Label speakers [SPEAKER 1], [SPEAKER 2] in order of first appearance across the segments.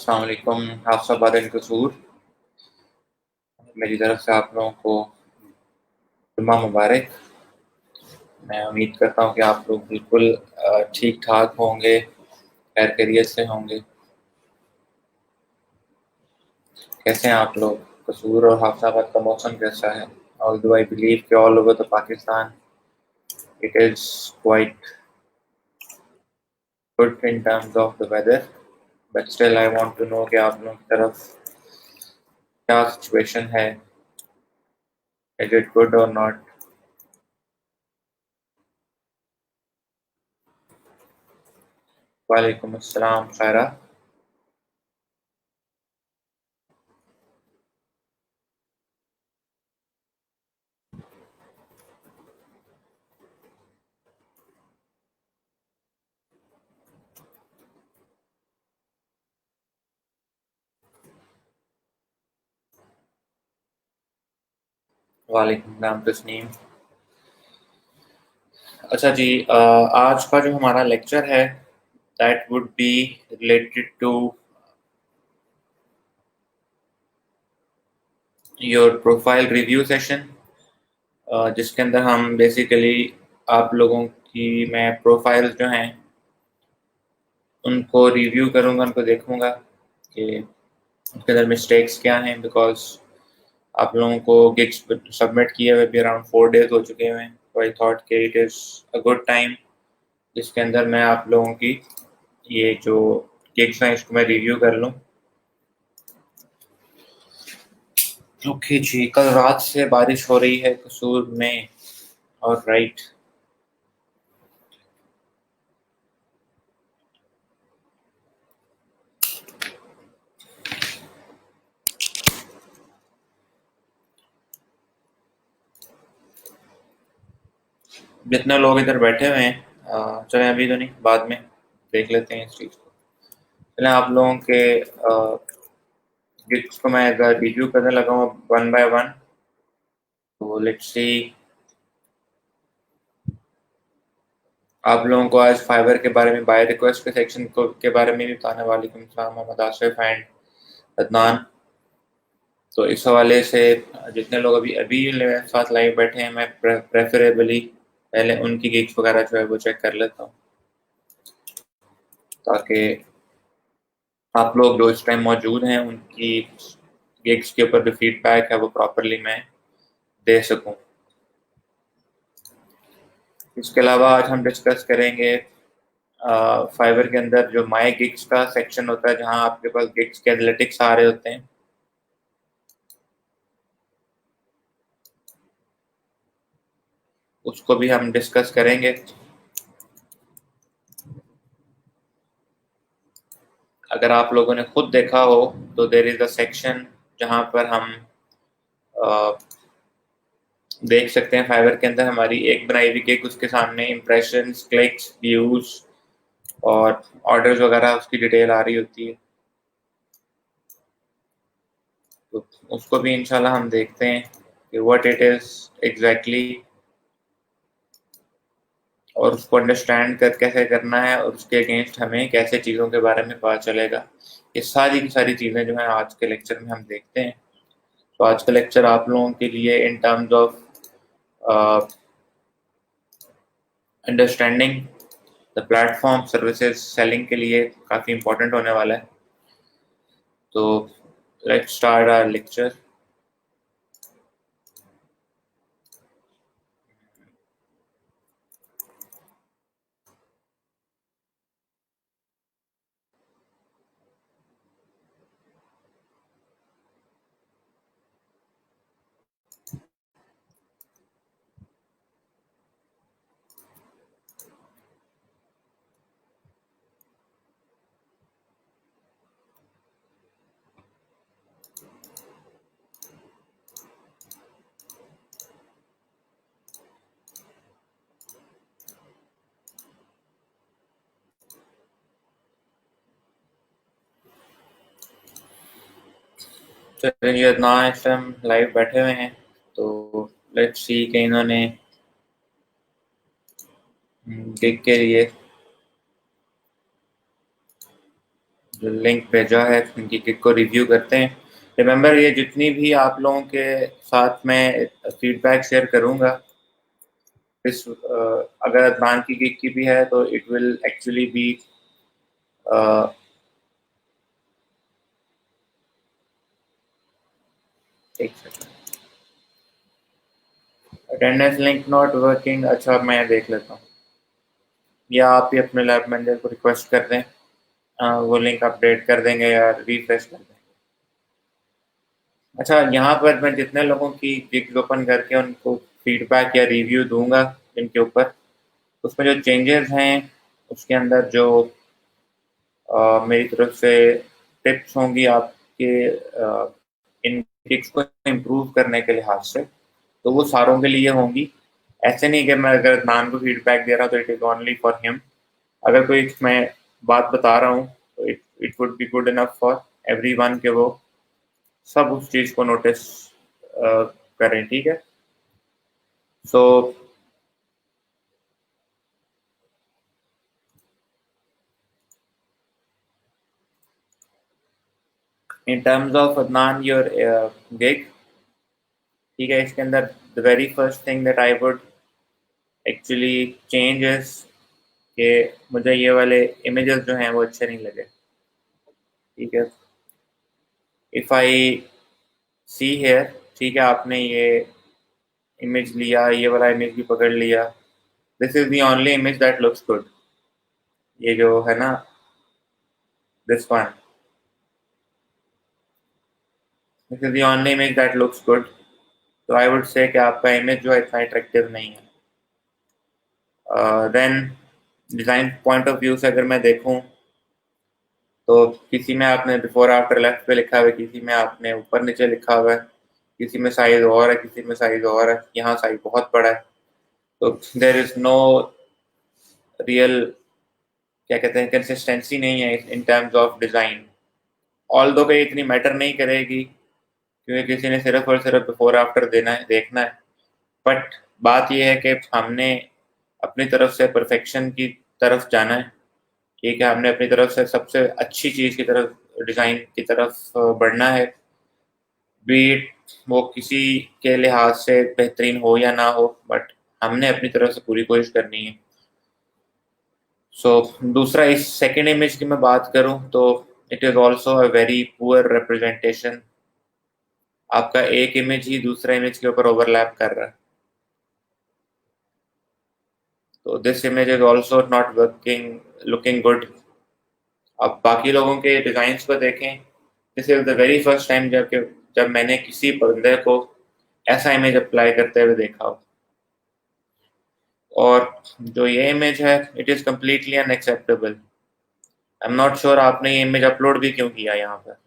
[SPEAKER 1] अस्सलाम वालेकुम। आप सब बादल कसूर, मेरी तरफ से आप लोगों को जुम्मा मुबारक। मैं उम्मीद करता हूँ कि आप लोग बिल्कुल ठीक ठाक होंगे, खैर खैरियत से होंगे। कैसे हैं आप लोग? कसूर और हाफसाबाद का मौसम कैसा है? Although I believe कि all over the Pakistan it is quite good in terms of the weather, but still I want to know कि आप लोगों की तरफ क्या सिचुएशन है, is it good or not? वालेकुम अस्सलाम शायरा। वालेकुम सलाम तस्नीम। अच्छा जी, आज का जो हमारा लेक्चर है that would be related to your profile review session, जिसके अंदर हम बेसिकली आप लोगों की मैं प्रोफाइल जो हैं उनको रिव्यू करूँगा, उनको देखूँगा कि उसके अंदर मिस्टेक्स क्या हैं। बिकॉज आप लोगों को गिग्स सबमिट किए हुए भी अराउंड 4 डेज हो चुके हुए हैं, तो आई थॉट कि it is a good time जिसके अंदर मैं आप लोगों की ये जो गिग्स हैं इसको मैं रिव्यू कर लूँ। ओके जी, कल रात से बारिश हो रही है कसूर में। और राइट, जितने लोग इधर बैठे हुए हैं, चलें अभी तो नहीं, बाद में देख लेते हैं इस चीज़ को। चलें आप लोगों के गिग्स को मैं अगर रिव्यू करने लगा हूँ वन बाय वन, तो लेट्स सी। आप लोगों को आज फाइबर के बारे में, बाय रिक्वेस्ट के सेक्शन को के बारे में भी बताने वाली। वालेकुम सलाम मोहम्मद आसिफ एंड अदनान। तो इस हवाले से जितने लोग अभी अभी मेरे साथ लाइव बैठे हैं, मैं प्रेफरेबली पहले उनकी गिग्स वगैरह जो है वो चेक कर लेता हूँ, ताकि आप लोग जो इस टाइम मौजूद हैं उनकी गिग्स के ऊपर जो फीडबैक है वो प्रॉपरली मैं दे सकूँ। इसके अलावा आज हम डिस्कस करेंगे फाइवर के अंदर जो माई गिग्स का सेक्शन होता है, जहां आपके पास गिग्स के एनालिटिक्स आ रहे होते हैं। उसको भी हम डिस्कस करेंगे। अगर आप लोगों ने खुद देखा हो तो देयर इज अ सेक्शन जहां पर हम देख सकते हैं फाइवर के अंदर हमारी एक बनाई हुई गिग, उसके सामने इंप्रेशंस, क्लिक्स, व्यूज और ऑर्डर्स वगैरह उसकी डिटेल आ रही होती है। तो उसको भी इंशाल्लाह हम देखते हैं कि व्हाट इट इज एग्जैक्टली, और उसको अंडरस्टैंड कर कैसे करना है और उसके अगेंस्ट हमें कैसे चीज़ों के बारे में पता चलेगा। ये सारी की सारी चीज़ें जो हैं आज के लेक्चर में हम देखते हैं। तो आज का लेक्चर आप लोगों के लिए इन terms of understanding the platform services selling के लिए काफ़ी इंपॉर्टेंट होने वाला है। तो लेट्स स्टार्ट आवर लेक्चर। चलिए, इतना इस टाइम लाइव बैठे हुए हैं, तो लेट्स सी कि इन्होंने गिग के लिए लिंक भेजा है, इनकी किक को रिव्यू करते हैं। रिमेंबर, ये जितनी भी आप लोगों के साथ मैं फीडबैक शेयर करूँगा, इस अगर अदनान की किक की भी है तो इट विल एक्चुअली बी एक second, attendance link not working. अच्छा, मैं देख लेता हूँ, या आप ही अपने लैब मैनेजर को रिक्वेस्ट कर दें, वो लिंक अपडेट कर देंगे या रिफ्रेश कर देंगे। अच्छा, यहाँ पर मैं जितने लोगों की गिग ओपन करके उनको फीडबैक या रिव्यू दूंगा इनके ऊपर, उसमें जो चेंजेस हैं उसके अंदर जो मेरी तरफ से टिप्स होंगी आपके इन गिग्स को इम्प्रूव करने के लिहाज से, तो वो सारों के लिए होंगी। ऐसे नहीं कि मैं अगर नान को फीडबैक दे रहा हूँ तो it is only for him. अगर कोई मैं बात बता रहा हूँ तो it it would be good enough for everyone के वो सब उस चीज़ को नोटिस करें, ठीक है। So in terms of Adnan your gig, ठीक है, इसके अंदर the very first thing that I would actually change is कि मुझे ये वाले इमेजेस जो हैं वो अच्छे नहीं लगे, ठीक है। इफ़ आई सी हेयर, ठीक है, आपने ये इमेज लिया, ये वाला इमेज भी पकड़ लिया, this is the only image that looks good. ये जो है ना, this one, this is the only image that looks good. तो आई वुड से कि आपका इमेज जो है इतना अट्रैक्टिव नहीं है। Then design point of view से अगर मैं देखूं तो किसी में आपने बिफोर आफ्टर लेफ्ट पे लिखा हुआ है, किसी में आपने ऊपर नीचे लिखा हुआ है, किसी में साइज और है, किसी में साइज और है, यहाँ साइज बहुत बड़ा है। तो देर इज नो रियल, क्या कहते हैं, कंसिस्टेंसी नहीं है इन टर्म्स ऑफ डिज़ाइन। ऑल दो पे इतनी मैटर नहीं करेगी क्योंकि किसी ने सिर्फ और सिर्फ बिफोर आफ्टर देना है, देखना है। बट बात यह है कि हमने अपनी तरफ से परफेक्शन की तरफ जाना है, ठीक है, हमने अपनी तरफ से सबसे अच्छी चीज़ की तरफ, डिज़ाइन की तरफ बढ़ना है। बीट वो किसी के लिहाज से बेहतरीन हो या ना हो, बट हमने अपनी तरफ से पूरी कोशिश करनी है। सो दूसरा, इस सेकेंड इमेज की मैं बात करूं तो it is also a very poor representation. आपका एक इमेज ही दूसरा इमेज के ऊपर ओवरलैप कर रहा है, तो this image is also not working, looking good. अब बाकी लोगों के डिज़ाइंस को देखें, this is the very first time जब मैंने किसी बंदे को ऐसा इमेज अप्लाई करते हुए देखा हो। और जो ये इमेज है, it is completely unacceptable. I am not sure आपने ये इमेज अपलोड भी क्यों किया यहाँ पर,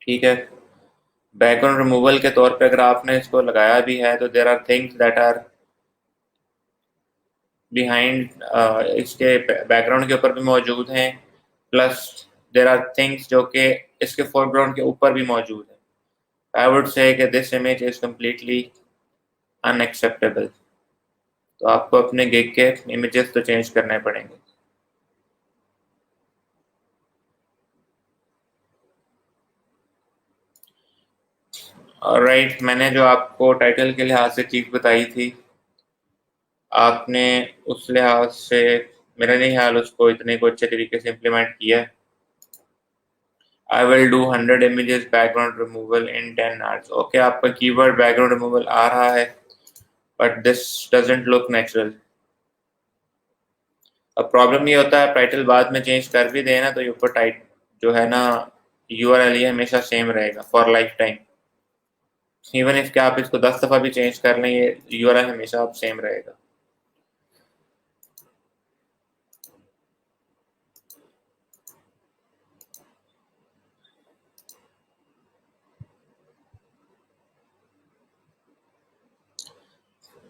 [SPEAKER 1] ठीक है। बैकग्राउंड रिमूवल के तौर पे अगर आपने इसको लगाया भी है तो there are things that are behind, इसके बैकग्राउंड के ऊपर भी मौजूद हैं, प्लस देर आर थिंग्स जो कि इसके फोरग्राउंड के ऊपर भी मौजूद है। आई वुड से कि this image is completely unacceptable. तो आपको अपने गिग के इमेजेस तो चेंज करने पड़ेंगे। राइट, मैंने जो आपको टाइटल के लिहाज से चीज़ बताई थी, आपने उस लिहाज से मेरा नहीं ख्याल उसको इतने को अच्छे तरीके से इम्प्लीमेंट किया है। I will do 100 images background removal in 10 hours। Okay, आपका कीवर्ड बैकग्राउंड रिमूवल आ रहा है, but this doesn't look natural. अब प्रॉब्लम ये होता है, टाइटल बाद में चेंज कर भी देना तो ये ऊपर टाइट जो है ना, यूआरएल ये हमेशा सेम रहेगा for life time. Even if आप इसको 10 दफ़ा भी चेंज कर लें, ये यूआरएल हमेशा अब सेम रहेगा।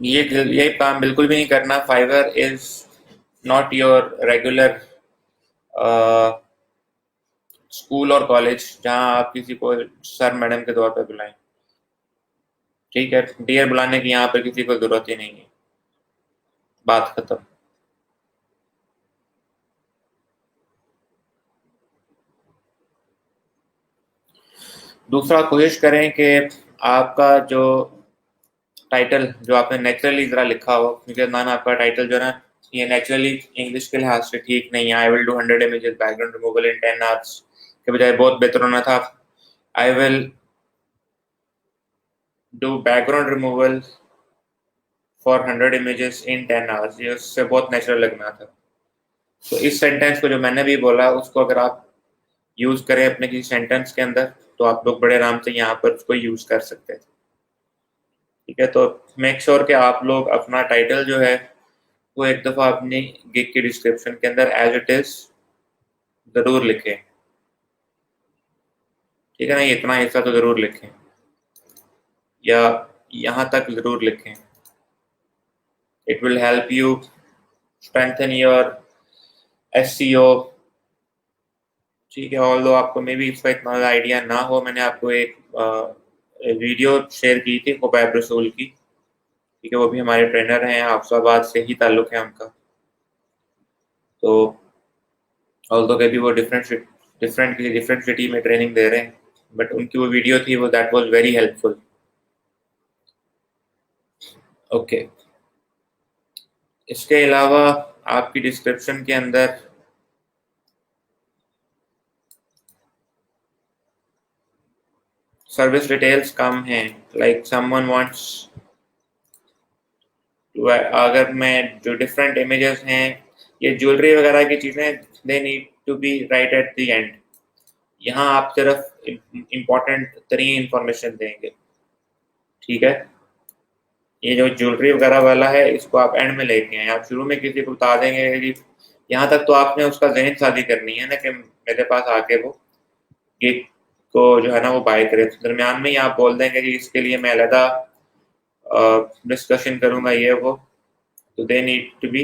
[SPEAKER 1] ये काम बिल्कुल भी नहीं करना। Fiverr is not your regular school और कॉलेज जहां आप किसी को सर मैडम के तौर पर बुलाएं, ठीक है। डियर बुलाने की यहाँ पर किसी को जरूरत ही नहीं है, बात खत्म। दूसरा, कोशिश करें कि आपका जो टाइटल जो आपने नेचुरली ज़रा लिखा हो, क्योंकि अदनान आपका टाइटल जो है ना, ये नेचुरली इंग्लिश के लिहाज से ठीक नहीं है। I will do 100 images background removal in 10 hours के बजाय बहुत बेहतर होना था I will do background removal for 100 images in 10 hours. ये उससे बहुत नेचुरल लगना था। तो इस सेंटेंस को जो मैंने भी बोला, उसको अगर आप यूज करें अपने किसी सेंटेंस के अंदर, तो आप लोग बड़े आराम से यहाँ पर उसको यूज कर सकते हैं। ठीक है, तो मेक श्योर कि आप लोग अपना टाइटल जो है वो एक दफा अपनी गिग की डिस्क्रिप्शन के अंदर एज इट इज जरूर लिखें। ठीक है ना, इतना हिस्सा तो जरूर लिखें, या यहाँ तक जरूर लिखें। It will help you strengthen your SEO. ठीक है, ऑल्दो आपको मे भी इसका इतना आइडिया ना हो, मैंने आपको एक वीडियो शेयर की थी खुबैब रसूल की। ठीक है, वो भी हमारे ट्रेनर हैं, हाफिजाबाद से ही ताल्लुक है उनका। तो ऑल्दो के भी वो डिफरेंट सिटी में ट्रेनिंग दे रहे हैं, बट उनकी वो वीडियो थी, वो that was very helpful. Okay, इसके अलावा आपकी डिस्क्रिप्शन के अंदर सर्विस डिटेल्स कम हैं। लाइक समवन वांट्स, अगर मैं जो डिफरेंट इमेजेस हैं, ये ज्वेलरी वगैरह की चीज़ें, they need to be right at the end. यहाँ आप सिर्फ इम्पोर्टेंट तरीन इंफॉर्मेशन देंगे। ठीक है, ये जो ज्वेलरी वगैरह वाला है, इसको आप एंड में लेके आए। आप शुरू में किसी को बता देंगे कि यहाँ तक तो आपने उसका जहन साजी करनी है ना, कि मेरे पास आके वो गिग को जो है ना वो बाय करे। तो दरमियान में ही आप बोल देंगे कि इसके लिए मैं अलहदा डिस्कशन करूंगा ये वो। तो they need to be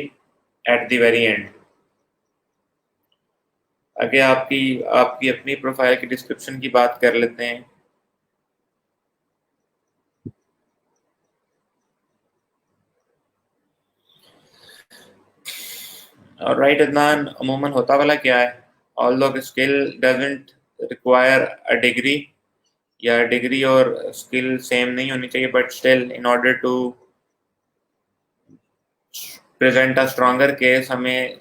[SPEAKER 1] at the very end. आगे आपकी आपकी अपनी प्रोफाइल की डिस्क्रिप्शन की बात कर लेते हैं। और राइट अदनान, अमूमन होता वाला क्या है, although skill doesn't require a degree, या डिग्री और स्किल सेम नहीं होनी चाहिए, but still in order to present a stronger case, हमें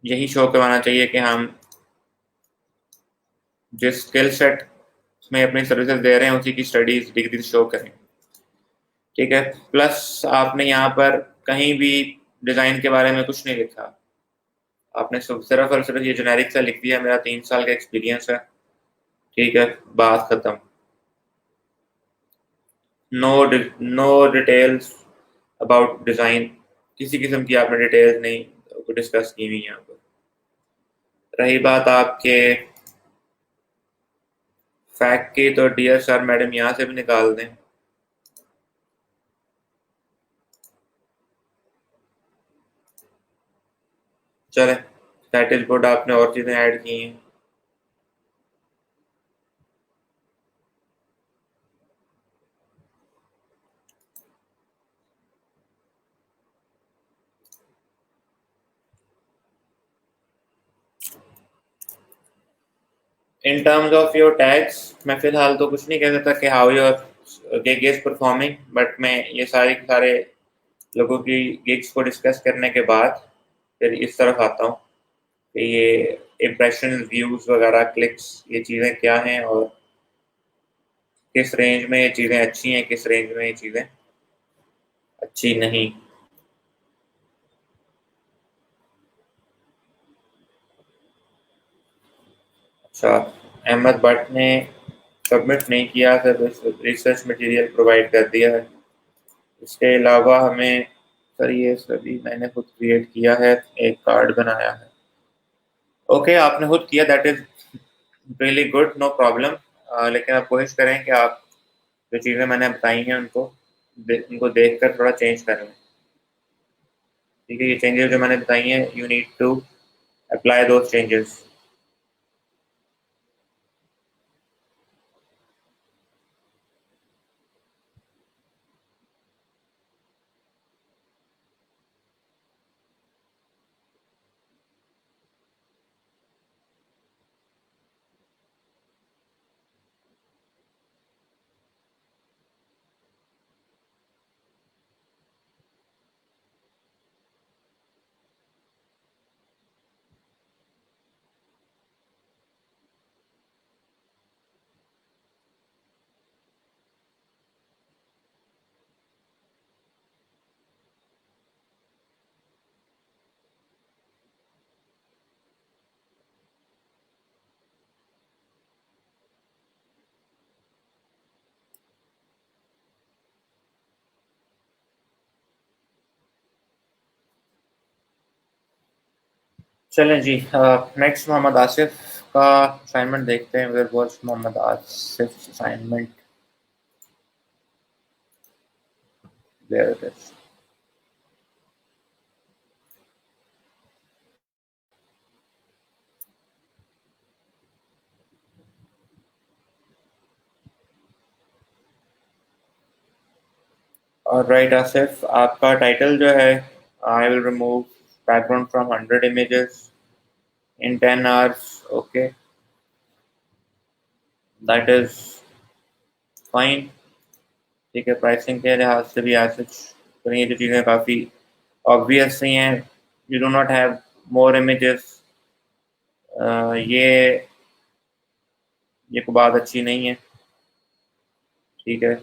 [SPEAKER 1] यही शो करवाना चाहिए कि हम जिस स्किल सेट में अपनी सर्विसेज दे रहे हैं उसी की स्टडीज डिग्री शो करें। ठीक है, प्लस आपने यहाँ पर कहीं भी डिज़ाइन के बारे में कुछ नहीं लिखा। आपने सिर्फ और सिर्फ ये जेनेरिक सा लिख दिया, मेरा 3 साल का एक्सपीरियंस है। ठीक है, बात खत्म। No no details about design, किसी किस्म की आपने डिटेल्स नहीं डिस्कस की हुई यहाँ पर। रही बात आपके फैक्ट की, तो डियर सर मैडम यहाँ से भी निकाल दें। चले, दैट इज गुड, आपने और चीज़ें ऐड की हैं। इन टर्म्स ऑफ योर टैग्स, मैं फिलहाल तो कुछ नहीं कह सकता कि how your gig is performing, but मैं ये सारे लोगों की गिग्स को डिस्कस करने के बाद फिर इस तरफ आता हूँ कि ये इम्प्रेशन, व्यूज वगैरह, क्लिक्स, ये चीज़ें क्या हैं, और किस रेंज में ये चीज़ें अच्छी हैं, किस रेंज में ये चीज़ें अच्छी नहीं। अच्छा, अहमद भट्ट ने सबमिट नहीं किया, सिर्फ रिसर्च मटेरियल प्रोवाइड कर दिया है। इसके अलावा हमें, सर ये सभी मैंने खुद क्रिएट किया है, एक कार्ड बनाया है। ओके, आपने खुद किया, that is really good, no problem. लेकिन आप कोशिश करें कि आप जो चीज़ें मैंने बताई हैं उनको देख कर थोड़ा चेंज कर लें। ठीक है, ये चेंजेस जो मैंने बताई हैं, you need to apply those changes. चलें जी, नेक्स्ट मोहम्मद आसिफ का असाइनमेंट देखते हैं। Where was Mohammad Asif assignment? There it is. Right Asif, आपका टाइटल जो है, I will remove background from 100 images in 10 hours. Okay, that is fine. ठीक है, प्राइसिंग के लिहाज से भी ऐसे तो ये जो चीज़ें काफ़ी ऑब्वियस सी हैं। You do not have more images, ये कोई बात अच्छी नहीं है। ठीक है,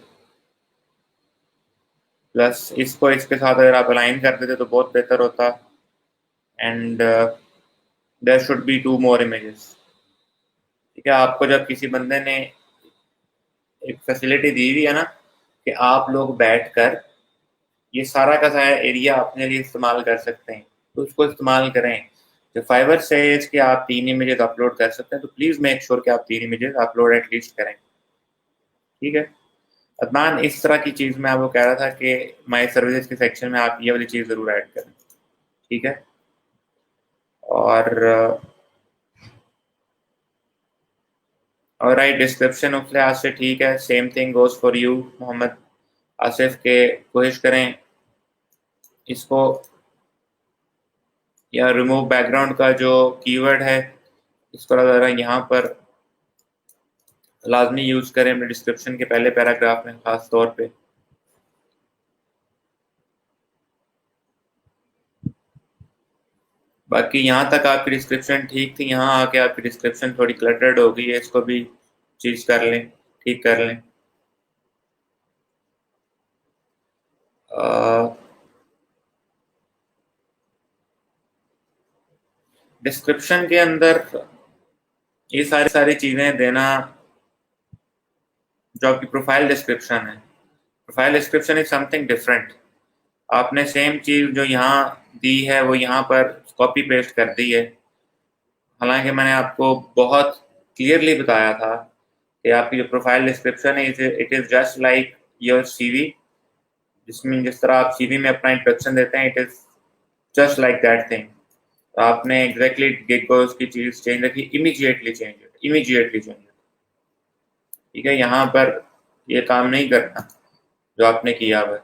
[SPEAKER 1] प्लस इसको इसके साथ अगर आप अलाइन कर देते तो बहुत बेहतर होता। And there should be 2 more images. ठीक है, आपको जब किसी बंदे ने एक फैसिलिटी दी हुई है ना कि आप लोग बैठकर ये सारा का सारा एरिया अपने लिए इस्तेमाल कर सकते हैं, तो उसको इस्तेमाल करें। जो फाइवर सेज कि आप 3 इमेजेस अपलोड कर सकते हैं, तो प्लीज़ मेक श्योर कि आप 3 इमेजेस अपलोड एटलीस्ट करें। ठीक है, अदनान, इस तरह की चीज़ मैं आपको कह रहा था कि माई सर्विसेज के सेक्शन में आप ये वाली चीज़ ज़रूर ऐड करें। ठीक है, और राइट, डिस्क्रिप्शन उस लिहाज से ठीक है। Same thing goes for you Mohammad Asif के। कोशिश करें इसको, या रिमूव बैकग्राउंड का जो कीवर्ड है इसको ज़रा यहाँ पर लाजमी यूज़ करें अपने डिस्क्रिप्शन के पहले पैराग्राफ में ख़ास तौर पे। बाकी यहाँ तक आपकी डिस्क्रिप्शन ठीक थी, यहाँ आके आपकी डिस्क्रिप्शन थोड़ी क्लटर्ड हो गई है, इसको भी चीज़ कर लें, ठीक कर लें। डिस्क्रिप्शन के अंदर ये सारी सारी चीज़ें देना जो आपकी प्रोफाइल डिस्क्रिप्शन है। Profile description is something different. आपने सेम चीज़ जो यहाँ दी है वो यहाँ पर कॉपी पेस्ट कर दी है। हालांकि मैंने आपको बहुत क्लियरली बताया था कि आपकी जो प्रोफाइल डिस्क्रिप्शन है it is just like your CV, जिसमें जिस तरह आप सीवी में अपना इंट्रोडक्शन देते हैं, it is just like that thing. तो आपने एग्जैक्टली गेट को उसकी चीज़ चेंज रखी, इमीजिएटली चेंज। ठीक है, यहाँ पर ये काम नहीं करना जो आपने किया हुआ है।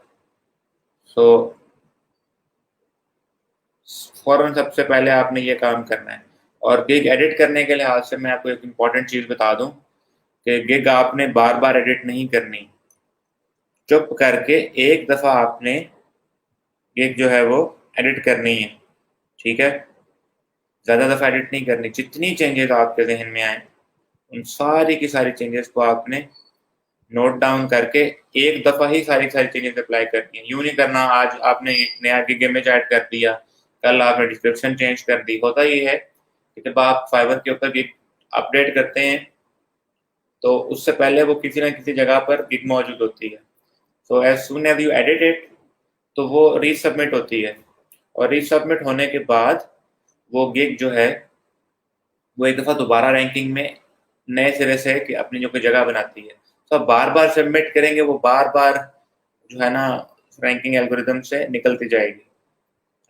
[SPEAKER 1] सो फौरन सबसे पहले आपने ये काम करना है। और गिग एडिट करने के लिहाज से मैं आपको एक इम्पॉर्टेंट चीज़ बता दूं कि गिग आपने बार बार एडिट नहीं करनी। चुप करके एक दफ़ा आपने गिग जो है वो एडिट करनी है। ठीक है, ज़्यादा दफ़ा एडिट नहीं करनी। जितनी चेंजेस आपके जहन में आए उन सारी की सारी चेंजेस को आपने नोट डाउन करके एक दफ़ा ही सारी सारी चेंजेस अप्लाई करनी है। यूँ नहीं करना आज आपने एक नया गिग इमेज ऐड कर दिया, कल आपने डिस्क्रिप्शन चेंज कर दी। होता ये है कि जब आप फाइवर के ऊपर गिग अपडेट करते हैं तो उससे पहले वो किसी ना किसी जगह पर गिग मौजूद होती है। So as soon as you edit it, तो वो रीसबमिट होती है, और रीसबमिट होने के बाद वो गिग जो है वो एक दफ़ा दोबारा रैंकिंग में नए सिरे से कि अपनी जो कोई जगह बनाती है। तो आप बार बार सबमिट करेंगे, वो बार बार जो है ना रैंकिंग एल्गोरिदम से निकलती जाएगी।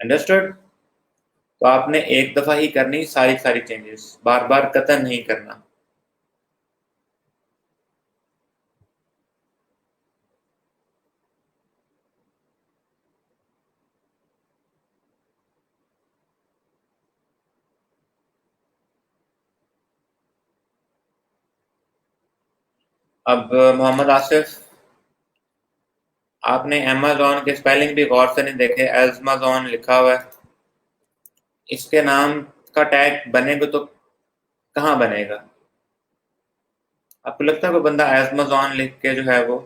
[SPEAKER 1] अंडरस्टूड? तो आपने एक दफ़ा ही करनी सारी सारी चेंजेस, बार बार कतई नहीं करना। अब मोहम्मद आसिफ, आपने अमेज़न के स्पेलिंग भी गौर से नहीं देखे। एज़माज़ोन लिखा हुआ है, इसके नाम का टैग बनेगा तो कहाँ बनेगा? आपको लगता है कोई बंदा एज़माज़ोन लिख के जो है वो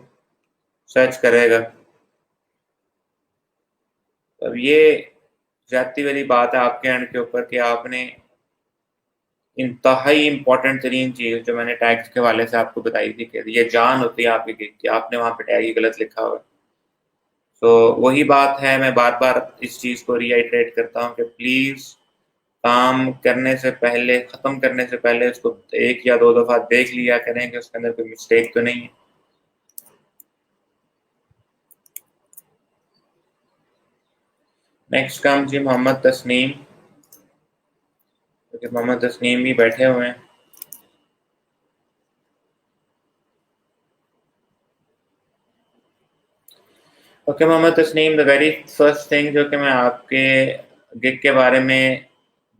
[SPEAKER 1] सर्च करेगा? अब ये ज्यादती वाली बात है आपके एंड के ऊपर कि आपने इंतहाई इंपॉर्टेंट तरीन चीज़ जो मैंने टैग्स के हवाले से आपको बताई थी कि ये जान होती है आपकी गिग की, आपने वहाँ पे टैग ही गलत लिखा हुआ है। तो वही बात है, मैं बार बार इस चीज़ को रीआइट्रेट करता हूँ कि प्लीज़ काम करने से पहले, खत्म करने से पहले उसको 1 या 2 दफा देख लिया करें कि उसके अंदर कोई मिस्टेक तो नहीं है। नेक्स्ट काम जी मोहम्मद तस्नीम, क्योंकि मोहम्मद तस्नीम ही बैठे हुए हैं। Okay Mohammad Tasneem, the very first thing जो कि मैं आपके गिग के बारे में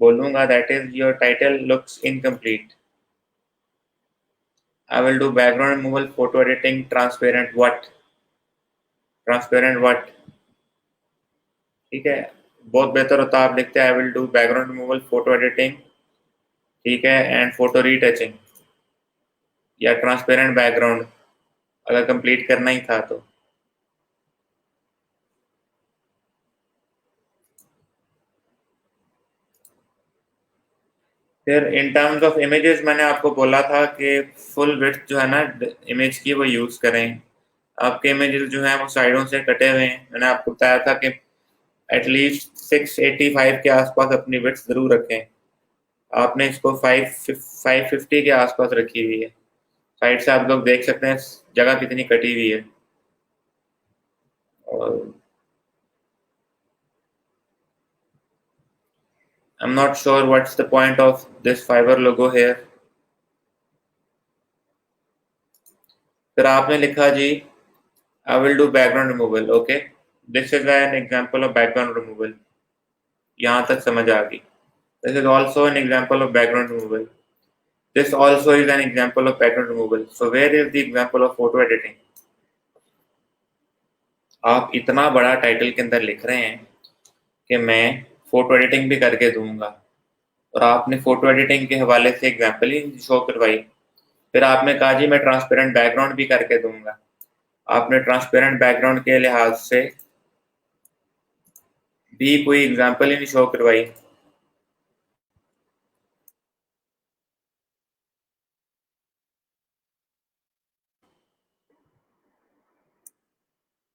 [SPEAKER 1] बोलूंगा, that is your title looks incomplete. I will do background removal, photo editing, transparent what, transparent what, ठीक है। बहुत बेहतर होता आप लिखते हैं I will do background removal, photo editing, ठीक है, एंड फोटो रीटचिंग, या ट्रांसपेरेंट बैकग्राउंड अगर कंप्लीट करना ही था तो। फिर इन टर्म्स ऑफ इमेजेस मैंने आपको बोला था कि फुल विड्थ जो है ना इमेज की वो यूज करें। आपके इमेजेस जो हैं वो साइडों से कटे हुए हैं। मैंने आपको बताया था कि एटलीस्ट 685 के आसपास अपनी विड्थ जरूर रखें। आपने इसको 550 के आसपास रखी हुई है। साइड से आप लोग देख सकते हैं जगह कितनी कटी हुई है। और I'm not sure what's the point of this Fiverr logo here। फिर आपने लिखा जी I will do background removal, okay, this is an example of background removal। यहाँ तक समझ आ गई। This is also an example of background removal। This also is an example of background removal। So where is the example of photo editing? आप इतना बड़ा title के अंदर लिख रहे हैं कि मैं फोटो एडिटिंग भी करके दूंगा, और आपने फोटो एडिटिंग के हवाले से एग्जाम्पल ही शो करवाई। फिर आपने कहा जी मैं ट्रांसपेरेंट बैकग्राउंड भी करके दूंगा। आपने ट्रांसपेरेंट बैकग्राउंड के लिहाज से भी कोई एग्जाम्पल ही नहीं शो करवाई।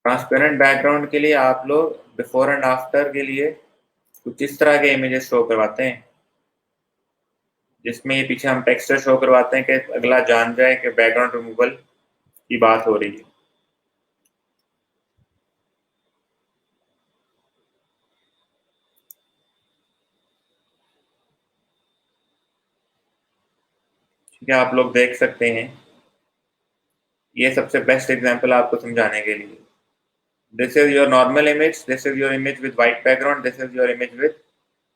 [SPEAKER 1] ट्रांसपेरेंट बैकग्राउंड के लिए आप लोग बिफोर एंड आफ्टर के लिए कुछ इस तरह के इमेजेस शो करवाते हैं, जिसमें ये पीछे हम टेक्सचर शो करवाते हैं कि अगला जान जाए कि बैकग्राउंड रिमूवल की बात हो रही है। ठीक है, आप लोग देख सकते हैं, ये सबसे बेस्ट एग्जांपल आपको समझाने के लिए। This is your normal image, this is your image with white background, this is your image with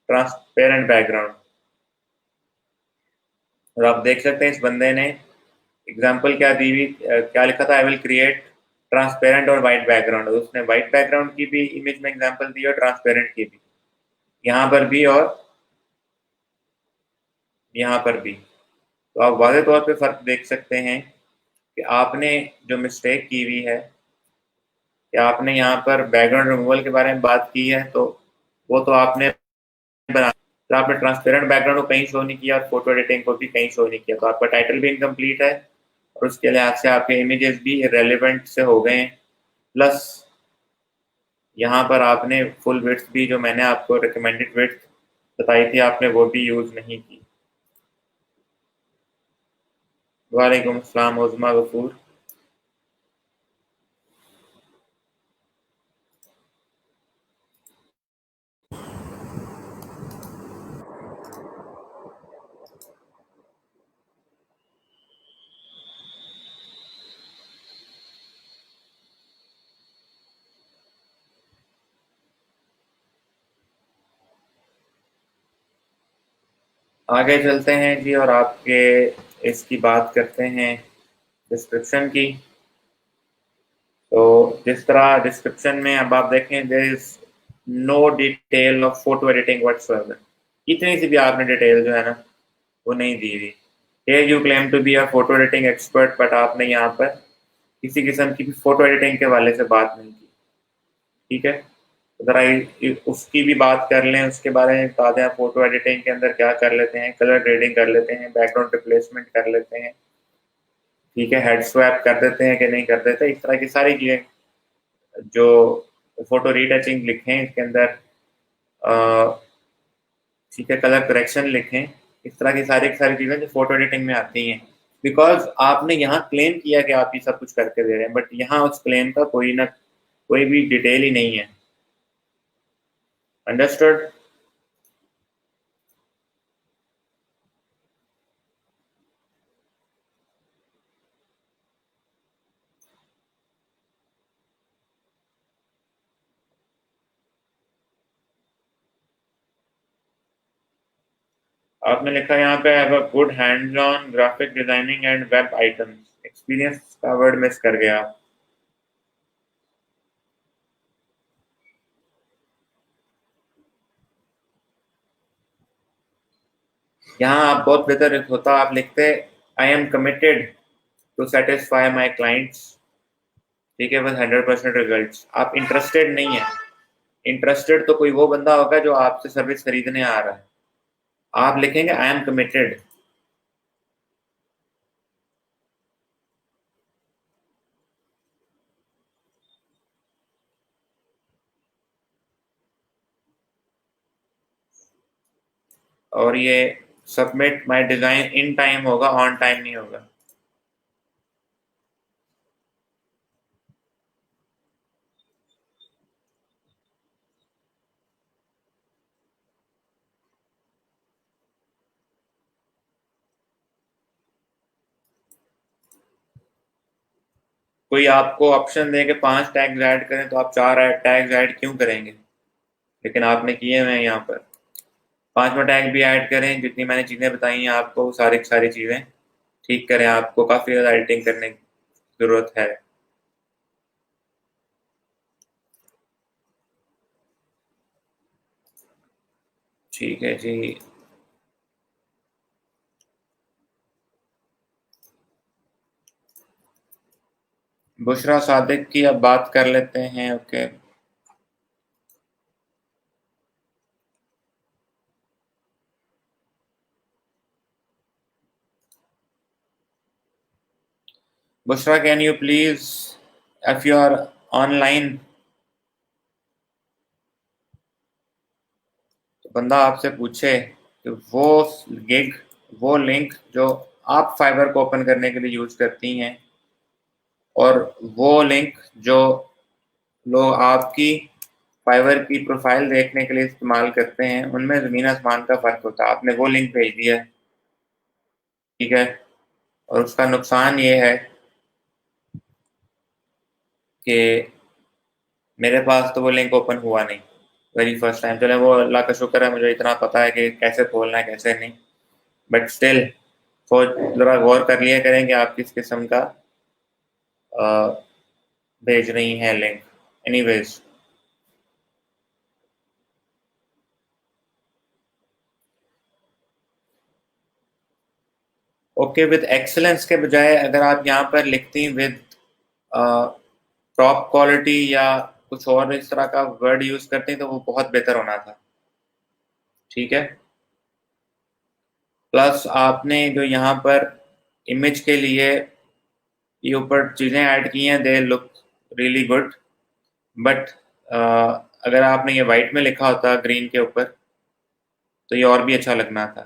[SPEAKER 1] transparent background. और आप देख सकते हैं इस बंदे ने एग्जाम्पल क्या दी हुई, क्या लिखा था, आई विल क्रिएट ट्रांसपेरेंट और वाइट बैकग्राउंड। उसने वाइट बैकग्राउंड की भी इमेज में एग्जाम्पल दी और ट्रांसपेरेंट की भी, यहाँ पर भी और यहाँ पर भी। तो आप वाज़े तौर पे फ़र्क देख सकते हैं कि आपने जो मिस्टेक की हुई है कि आपने यहाँ पर बैकग्राउंड रिमूवल के बारे में बात की है, तो वो तो आपने बना, तो आपने ट्रांसपेरेंट बैकग्राउंड को कहीं शो नहीं किया और फोटो एडिटिंग को भी कहीं शो नहीं किया, तो आपका टाइटल भी इनकम्प्लीट है और उसके लिहाज से आपके इमेजेस भी इरेलीवेंट से हो गए हैं। प्लस यहाँ पर आपने फुल विड्थ भी, जो मैंने आपको रिकमेंडेड विड्थ बताई थी, आपने वो भी यूज़ नहीं की। वालेकुम अस्सलाम उज़मा गफूर। आगे चलते हैं जी और आपके इसकी बात करते हैं डिस्क्रिप्शन की। तो जिस तरह डिस्क्रिप्शन में अब आप देखें, there is no detail of photo editing whatsoever. इतनी सी भी आपने डिटेल जो है ना वो नहीं दी हुई। Here you claim to be a photo editing expert, but आपने यहाँ पर किसी किस्म की भी फोटो एडिटिंग के हवाले से बात नहीं की। ठीक है, ज़रा उसकी भी बात कर लें, उसके बारे में बता दें फोटो एडिटिंग के अंदर क्या कर लेते हैं, कलर ग्रेडिंग कर लेते हैं, बैकग्राउंड रिप्लेसमेंट कर लेते हैं, ठीक है, हेड स्वैप कर देते हैं कि नहीं कर देते, इस तरह की सारी चीज़ें जो फोटो रीटचिंग लिखे हैं इसके अंदर ठीक है, कलर करेक्शन लिखें, इस तरह की सारी चीज़ें जो फोटो एडिटिंग में आती हैं। बिकॉज आपने यहाँ क्लेम किया कि आप ये सब कुछ करके दे रहे हैं, बट यहाँ उस क्लेम का कोई भी डिटेल ही नहीं है। अंडरस्टूड? आपने लिखा यहाँ पे have a good hands on graphic designing and web items, experience का वर्ड मिस कर गया आप। यहाँ आप बहुत बेहतर होता, आप लिखते I am committed to satisfy my clients, ठीक है, बस 100% रिजल्ट। आप इंटरेस्टेड नहीं है। इंटरेस्टेड तो कोई वो बंदा होगा जो आपसे सर्विस खरीदने आ रहा है। आप लिखेंगे आई एम कमिटेड। और ये submit my design in time होगा, ऑन टाइम नहीं होगा। कोई आपको ऑप्शन दे के 5 टैग्स ऐड करें तो आप 4 टैग्स ऐड क्यों करेंगे? लेकिन आपने किए हुए हैं यहाँ पर। 5वां टैग भी ऐड करें, जितनी मैंने चीज़ें बताई हैं आपको, सारी सारी चीज़ें ठीक करें, आपको काफ़ी ज़्यादा एडिटिंग करने की ज़रूरत है। ठीक है जी। बुशरा सादिक की अब बात कर लेते हैं। Okay, Bushra can you please, if you are online, तो बंदा आपसे पूछे कि वो गिग, वो लिंक जो आप फाइबर को ओपन करने के लिए यूज करती हैं, और वो लिंक जो लोग आपकी फाइवर की प्रोफाइल देखने के लिए इस्तेमाल करते हैं, उनमें ज़मीन आसमान का फ़र्क होता है। आपने वो लिंक भेज दिया, ठीक है, और उसका नुकसान ये है कि मेरे पास तो वो लिंक ओपन हुआ नहीं वेरी फर्स्ट टाइम। चले, वो अल्लाह का शुक्र है, मुझे इतना पता है कि कैसे खोलना है कैसे नहीं, बट स्टिल सोच, ज़रा गौर कर लिया करें कि आप किस किस्म का भेज रही हैं link. Anyways, okay, with excellence के बजाय अगर आप यहाँ पर लिखती विद टॉप क्वालिटी या कुछ और इस तरह का वर्ड यूज करते हैं तो वो बहुत बेहतर होना था। ठीक है, प्लस आपने जो यहाँ पर इमेज के लिए ये ऊपर चीज़ें ऐड की हैं, they look really good, but अगर आपने ये वाइट में लिखा होता ग्रीन के ऊपर तो ये और भी अच्छा लगना था।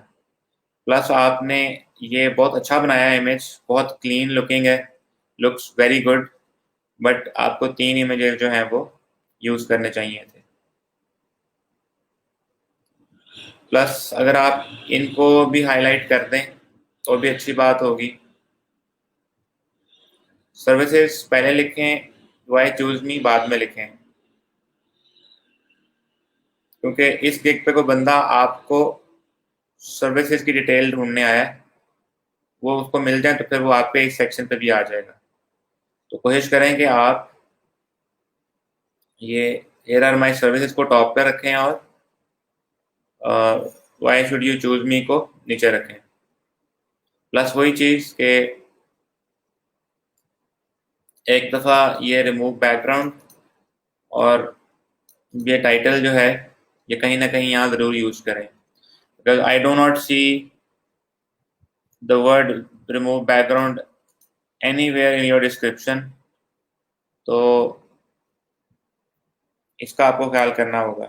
[SPEAKER 1] प्लस आपने ये बहुत अच्छा बनाया है, इमेज बहुत क्लीन लुकिंग है, लुक्स वेरी गुड, बट आपको 3 इमेजेस जो हैं वो यूज़ करने चाहिए थे। प्लस अगर आप इनको भी हाईलाइट कर दें तो भी अच्छी बात होगी। सर्विसेज पहले लिखें, वाई चूज मी बाद में लिखें, क्योंकि इस गिग पे कोई बंदा आपको सर्विसेज की डिटेल ढूंढने आया है, वो उसको मिल जाए तो फिर वो आपके इस सेक्शन पे भी आ जाएगा। तो कोशिश करें कि आप ये हियर आर माई सर्विसेज को टॉप पे रखें और वाई शुड यू चूज मी को नीचे रखें। प्लस वही चीज़ कि एक दफ़ा ये रिमूव बैकग्राउंड और ये टाइटल जो है ये कहीं ना कहीं यहाँ ज़रूर यूज़ करें, because I do not see the word remove background anywhere in your description. तो इसका आपको ख्याल करना होगा।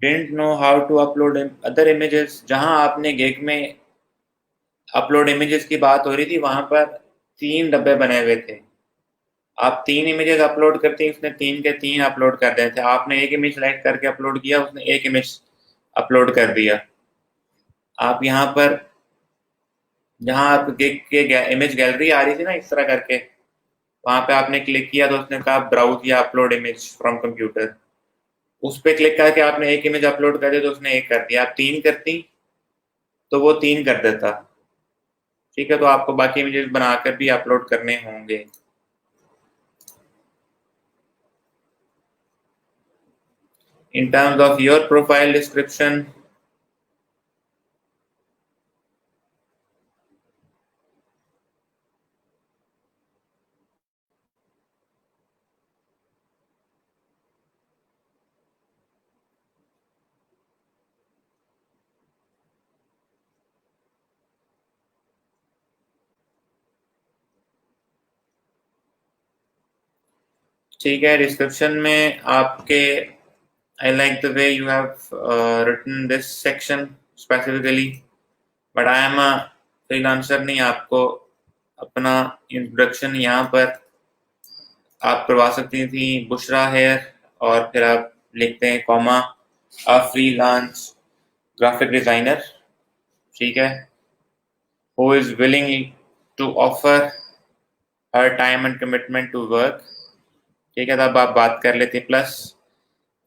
[SPEAKER 1] Didn't know how to upload other images. जहां आपने गिग में अपलोड इमेजेस की बात हो रही थी, वहां पर 3 डब्बे बने हुए थे। आप 3 इमेजेस अपलोड करती, उसने 3 के 3 अपलोड कर दिए थे। आपने एक इमेज सेलेक्ट करके अपलोड किया, उसने एक इमेज अपलोड कर दिया। आप यहाँ पर, जहाँ आप गिग के इमेज गैलरी आ रही थी ना इस तरह करके, वहां पे आपने क्लिक किया तो उसने कहा ब्राउज या अपलोड इमेज फ्रॉम कंप्यूटर। उस पे क्लिक करके आपने एक इमेज अपलोड कर दी तो उसने एक कर दिया। आप 3 करती तो वो 3 कर देता। ठीक है, तो आपको बाकी इमेजेस बनाकर भी अपलोड करने होंगे। In terms of your profile description, ठीक है, डिस्क्रिप्शन में आपके I like the way you have written this section specifically, but I am a freelancer, नहीं आपको अपना इंट्रोडक्शन यहाँ पर आप करवा सकती थी बुशरा हेयर, और फिर आप लिखते हैं comma a freelance graphic designer, ठीक है, who is willing to offer her time and commitment to work। ठीक है, तब आप बात कर लेते। प्लस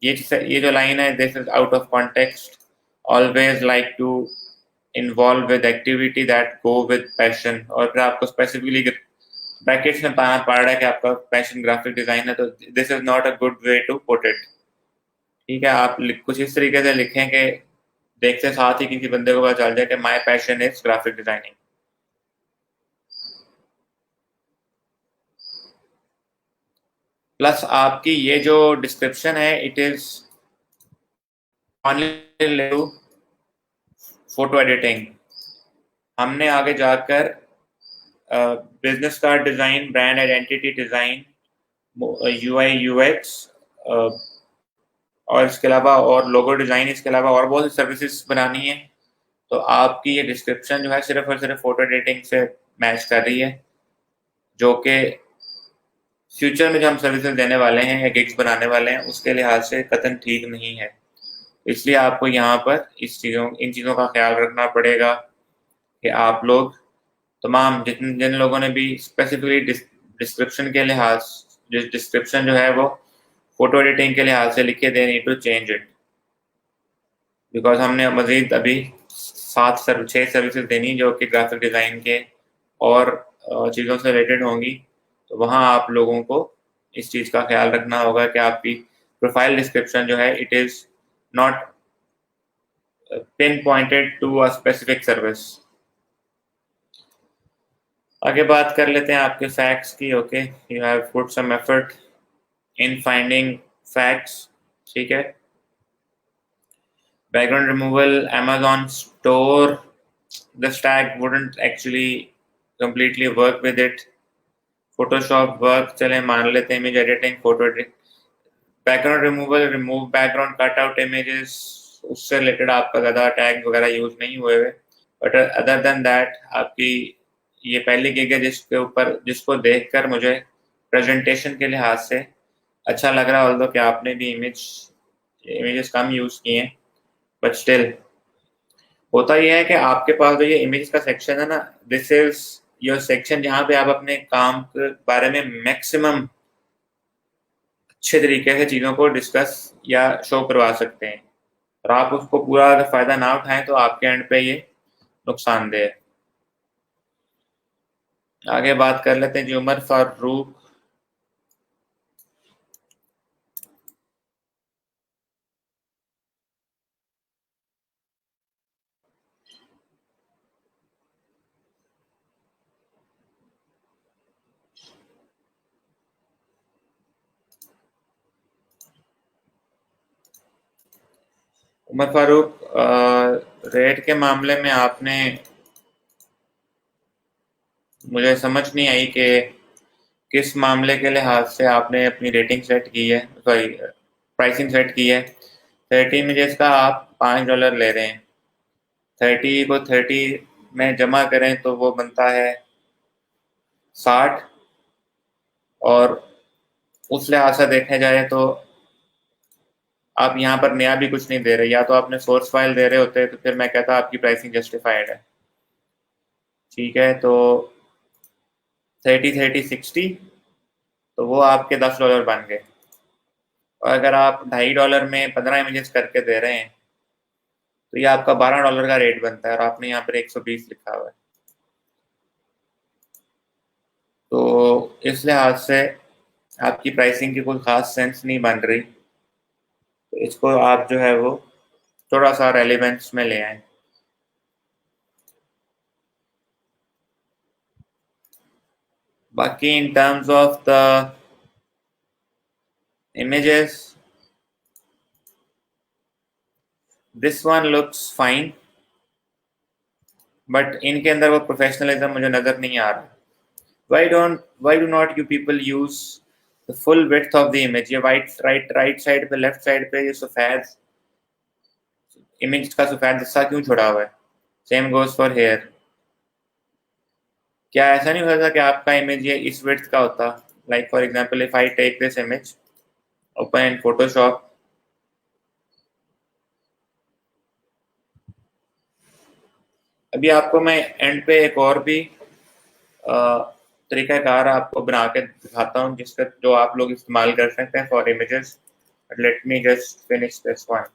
[SPEAKER 1] ये जो लाइन है, this is out of context, always like to involve with activity that go with passion. और फिर आपको स्पेसिफिकली ब्रैकेट्स में पाना पड़ रहा है कि आपका पैशन ग्राफिक डिजाइन है, तो this is not a good way to put it. ठीक है, आप कुछ इस तरीके से लिखें कि देखते साथ ही किसी बंदे को पता चल जाए कि my passion is graphic designing. Plus आपकी ये जो डिस्क्रिप्शन है, it is only photo editing. हमने आगे जाकर business card design, brand identity design, UI UX, और इसके अलावा और लोगो डिजाइन, इसके अलावा और बहुत सी सर्विसेज बनानी है। तो आपकी ये डिस्क्रिप्शन जो है सिर्फ और सिर्फ फोटो एडिटिंग से मैच कर रही है, जो कि फ्यूचर में जो हम सर्विसेज देने वाले हैं या गिग्स बनाने वाले हैं उसके लिहाज से कतई ठीक नहीं है। इसलिए आपको यहाँ पर इन चीज़ों का ख्याल रखना पड़ेगा कि आप लोग तमाम जिन लोगों ने भी स्पेसिफिकली डिस्क्रिप्शन के लिहाज, डिस्क्रिप्शन जो है वो फोटो एडिटिंग के लिहाज से लिखे, they need to change it, because हमने मजीद अभी 6 सर्विसेज देनी जो कि ग्राफिक डिज़ाइन के और चीज़ों से रिलेटेड होंगी। तो वहाँ आप लोगों को इस चीज़ का ख्याल रखना होगा कि आपकी प्रोफाइल डिस्क्रिप्शन जो है it is not pin pointed to a specific service. आगे बात कर लेते हैं आपके फैक्ट्स की। Okay, you have put some effort in finding facts, ठीक है। Background removal, Amazon store, the stack wouldn't actually completely work with it। Photoshop work चले मान लेते हैं, image editing, photo editing, background removal, remove background, cut out images, उससे related आपका ज़्यादा tag वगैरह यूज नहीं हुए हुए। बट अदर देन दैट आपकी ये पहली गिग है जिसके ऊपर, जिसको देखकर मुझे प्रेजेंटेशन के लिहाज से अच्छा लग रहा है, ऑल्दो कि आपने भी इमेजेस कम यूज किए हैं, बट स्टिल होता यह है कि आपके पास जो ये इमेज का सेक्शन है ना, दिस इज योर सेक्शन जहाँ पे आप अपने काम के बारे में मैक्सिमम अच्छे तरीके से चीज़ों को डिस्कस या शो करवा सकते हैं। और आप उसको पूरा अगर फायदा ना उठाएं तो आपके एंड पे ये नुकसानदेह है। आगे बात कर लेते हैं जी, उमर फारूक। उमर फारूक, रेट के मामले में आपने, मुझे समझ नहीं आई कि किस मामले के लिहाज से आपने अपनी रेटिंग सेट की है, सॉरी प्राइसिंग सेट की है। 30 इमेजेस का आप $5 ले रहे हैं, 30 को 30 में जमा करें तो वो बनता है 60। और उस लिहाज से देखने जाए तो आप यहाँ पर नया भी कुछ नहीं दे रहे, या तो आपने सोर्स फाइल दे रहे होते तो फिर मैं कहता आपकी प्राइसिंग जस्टिफाइड है। ठीक है, तो 30 30 60, तो वो आपके $10 बन गए। और अगर आप $2.5 में 15 इमेजेस करके दे रहे हैं तो ये आपका $12 का रेट बनता है, और आपने यहाँ पर 120 लिखा हुआ है। तो इस लिहाज से आपकी प्राइसिंग की कोई खास सेंस नहीं बन रही, तो इसको आप जो है वो थोड़ा सा रेलिवेंस में ले आए। बाकी इन terms of the images, this one looks fine, but इनके अंदर वो प्रोफेशनलिज्म मुझे नजर नहीं आ रहा। why do not you people use the full width of the image? ये राइट साइड पे, लेफ्ट साइड पे ये सफेद इमेज का सफेद हिस्सा क्यों छोड़ा हुआ है? Same goes for here. क्या ऐसा नहीं होता कि आपका इमेज ये इस विड्थ का होता? Like for example, if I take this image, open in Photoshop, अभी आपको मैं एंड पे एक और भी तरीकाकार आपको बना के दिखाता हूँ जिसका जो आप लोग इस्तेमाल कर सकते हैं for images. Let me just finish this one.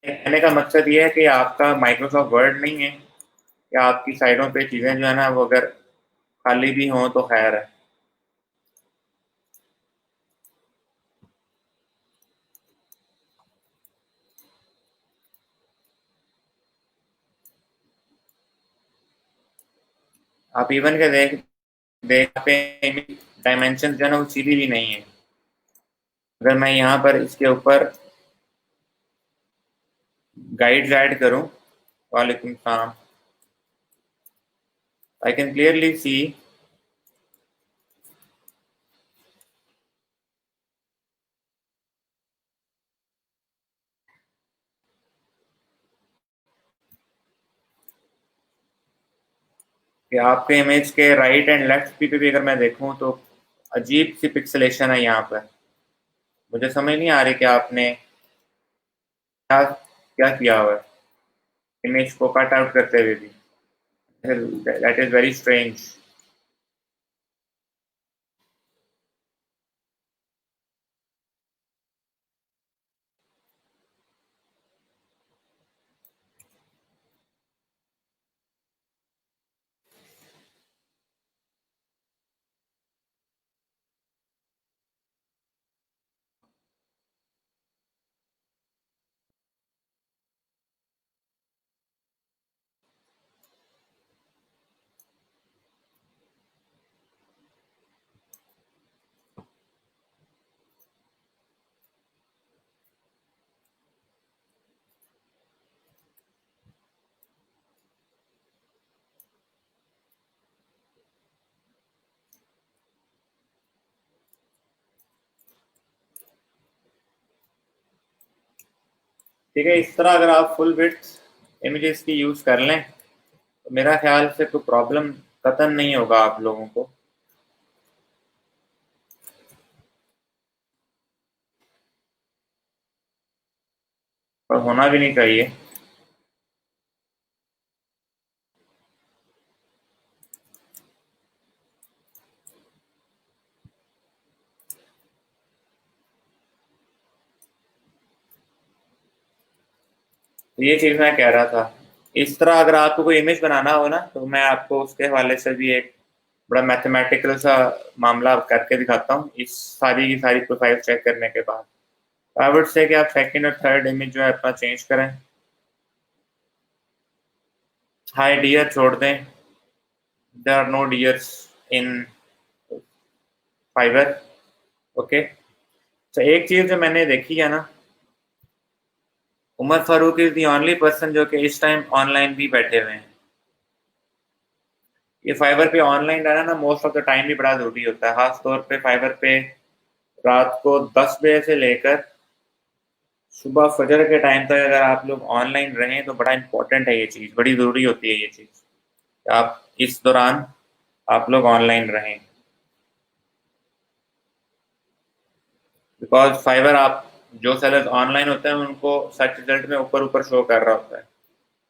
[SPEAKER 1] कहने का मकसद ये है कि आपका माइक्रोसॉफ्ट वर्ड नहीं है, या आपकी साइडों पे चीज़ें जो है ना वो अगर खाली भी हों तो खैर है। आप इवन के देख पे डायमेंशन जो है ना वो सीधी भी नहीं है। अगर मैं यहाँ पर इसके ऊपर गाइड ऐड करूँ, वालेकुम सलाम, आई कैन क्लियरली सी कि आपके इमेज के राइट एंड लेफ्ट पे भी अगर मैं देखूं तो अजीब सी पिक्सलेशन है यहाँ पर। मुझे समझ नहीं आ रही कि आपने क्या क्या किया हुआ है इमेज को कट आउट करते हुए भी। That is very strange. ठीक है, इस तरह अगर आप फुल विड्थ इमेजेस की यूज कर लें तो मेरा ख्याल से कोई प्रॉब्लम कतन नहीं होगा आप लोगों को। और होना भी नहीं चाहिए। तो ये चीज़ मैं कह रहा था, इस तरह अगर आपको कोई इमेज बनाना हो ना तो मैं आपको उसके हवाले से भी एक बड़ा मैथमेटिकल सा मामला करके दिखाता हूँ इस सारी की सारी प्रोफाइल चेक करने के बाद। आई वुड से कि आप सेकंड और थर्ड इमेज जो है अपना चेंज करें, हाई डियर छोड़ दें, there are no dears in Fiverr. Okay, तो एक चीज़ जो मैंने देखी है ना, Umar Farooq is the only person जो कि इस टाइम ऑनलाइन भी बैठे हुए हैं। ये फाइवर पे ऑनलाइन रहना ना मोस्ट ऑफ द टाइम भी बड़ा ज़रूरी होता है, खास तौर पे फाइवर पे रात को 10 बजे से लेकर सुबह फजर के टाइम तक अगर आप लोग ऑनलाइन रहें तो बड़ा इंपॉर्टेंट है, ये चीज़ बड़ी ज़रूरी होती है ये चीज़। आप इस दौरान आप लोग ऑनलाइन रहें, बिकॉज फाइवर आप जो सेलर्स ऑनलाइन होते हैं उनको सर्च रिजल्ट में ऊपर ऊपर शो कर रहा होता है।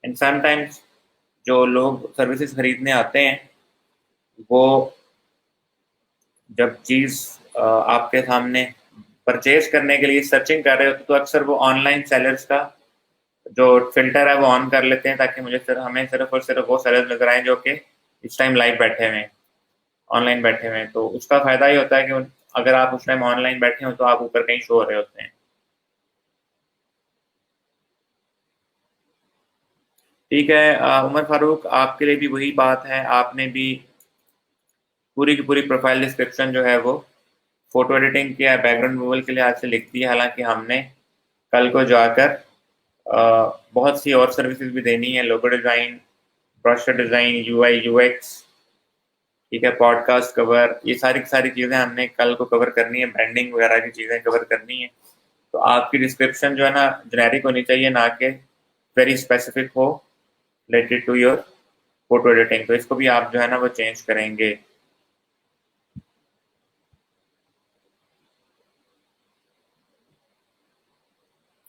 [SPEAKER 1] एंड समटाइम्स जो लोग सर्विसेज खरीदने आते हैं वो जब चीज़ आपके सामने परचेज करने के लिए सर्चिंग कर रहे होते तो अक्सर वो ऑनलाइन सेलर्स का जो फ़िल्टर है वो ऑन कर लेते हैं ताकि हमें सिर्फ़ और सिर्फ़ वो सेलर्स नज़र आएँ जो कि इस टाइम लाइव बैठे हुए हैं, ऑनलाइन बैठे हुए हैं। तो उसका फ़ायदा ये होता है कि अगर आप उस टाइम ऑनलाइन बैठे हो तो आप ऊपर कहीं शो हो रहे होते हैं। ठीक है, उमर फारूक आपके लिए भी वही बात है, आपने भी पूरी की पूरी प्रोफाइल डिस्क्रिप्शन जो है वो फ़ोटो एडिटिंग के या बैकग्राउंड रिमूवल के लिए आज से लिख दी है। हालाँकि हमने कल को जाकर बहुत सी और सर्विसेज भी देनी है, logo design, brochure design, UI, UX, ठीक है, पॉडकास्ट कवर, ये सारी की सारी चीज़ें हमने कल को कवर करनी है, ब्रांडिंग वगैरह की चीज़ें कवर करनी है। तो आपकी डिस्क्रिप्शन जो है ना जेनेरिक होनी चाहिए, ना कि वेरी स्पेसिफिक हो related to your photo editing. तो इसको भी आप जो है ना वो चेंज करेंगे।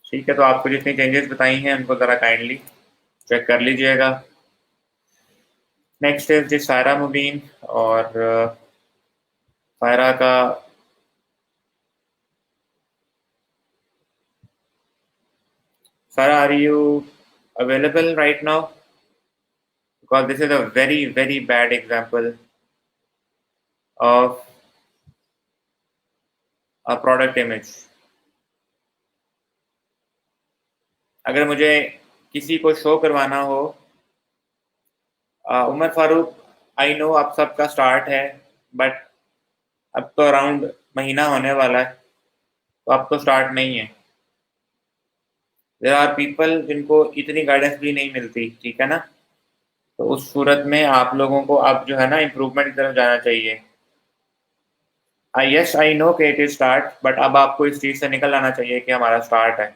[SPEAKER 1] ठीक है, तो आपको जितनी चेंजेस बताई हैं उनको ज़रा काइंडली चेक कर लीजिएगा। नेक्स्ट इज़ जी सायरा मुबीन, और सायरा का Sarah, are you available right now? Because this is a very, very bad example of a product image. अगर मुझे किसी को शो करवाना हो, उमर फारूक, आई नो आप सबका स्टार्ट है, बट अब तो अराउंड महीना होने वाला है, तो अब तो स्टार्ट नहीं है। देयर आर पीपल जिनको इतनी गाइडेंस भी नहीं मिलती, ठीक है ना? तो उस सूरत में आप लोगों को अब जो है ना इम्प्रूवमेंट की तरफ जाना चाहिए। यस आई नो कि इट इज स्टार्ट, बट अब आपको इस चीज़ से निकल आना चाहिए कि हमारा स्टार्ट है।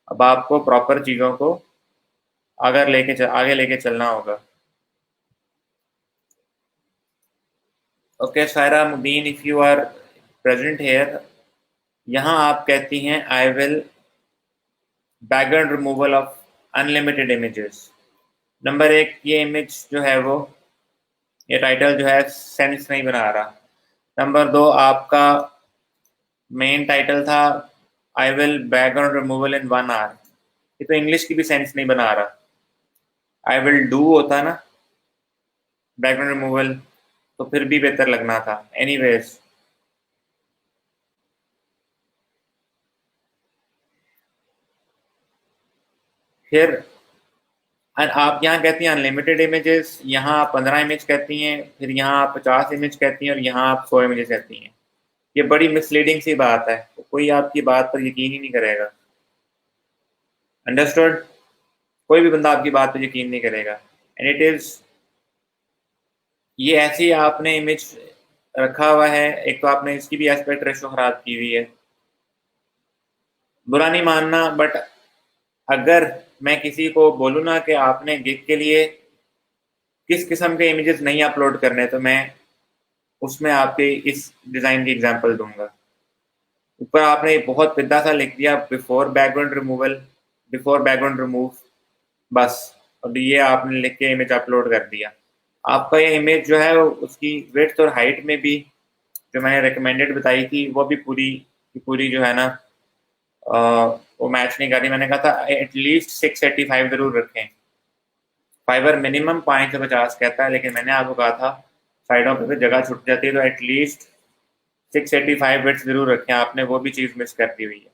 [SPEAKER 1] अब आपको प्रॉपर चीज़ों को आगे लेके चलना होगा। Okay Saira Mubeen, if you are present here, यहाँ आप कहती हैं I will background removal of unlimited images. Number एक, ये इमेज जो है वो, ये टाइटल जो है सेंस नहीं बना रहा। नंबर दो, आपका मेन टाइटल था I will background removal in 1 hour, ये तो इंग्लिश की भी सेंस नहीं बना रहा। आई विल डू होता ना बैकग्राउंड रिमूवल, तो फिर भी बेहतर लगना था। एनीवेज, फिर आप यहाँ कहती हैं अनलिमिटेड इमेजेस, यहाँ आप 15 इमेज कहती हैं, फिर यहाँ आप 50 इमेज कहती हैं, और यहाँ आप 100 इमेजेस कहती हैं। ये बड़ी मिसलीडिंग सी बात है, तो कोई आपकी बात पर यकीन ही नहीं करेगा। अंडरस्टूड? कोई भी बंदा आपकी बात पर यकीन नहीं करेगा। एंड इट इज़, ये ऐसी आपने इमेज रखा हुआ है, एक तो आपने इसकी भी एस्पेक्ट रेशो खराब की हुई है। बुरा नहीं मानना, बट अगर मैं किसी को बोलूँ ना कि आपने गिग के लिए किस किस्म के इमेजेस नहीं अपलोड करने, तो मैं उसमें आपके इस डिज़ाइन की एग्जांपल दूंगा। ऊपर आपने बहुत पिद्दा सा लिख दिया बिफोर बैकग्राउंड रिमूव, बस, और ये आपने लिख के इमेज अपलोड कर दिया। आपका ये इमेज जो है उसकी विड्थ और हाइट में भी जो मैंने रिकमेंडेड बताई थी वो भी पूरी की पूरी जो है ना वो मैच नहीं कर रही। मैंने कहा था एटलीस्ट 685 जरूर रखें। फाइबर मिनिमम 5 से 50 कहता है, लेकिन मैंने आपको कहा था साइडों पे भी जगह छुट जाती है, तो एटलीस्ट 685 बिट्स जरूर रखें। आपने वो भी चीज़ मिस कर दी हुई है।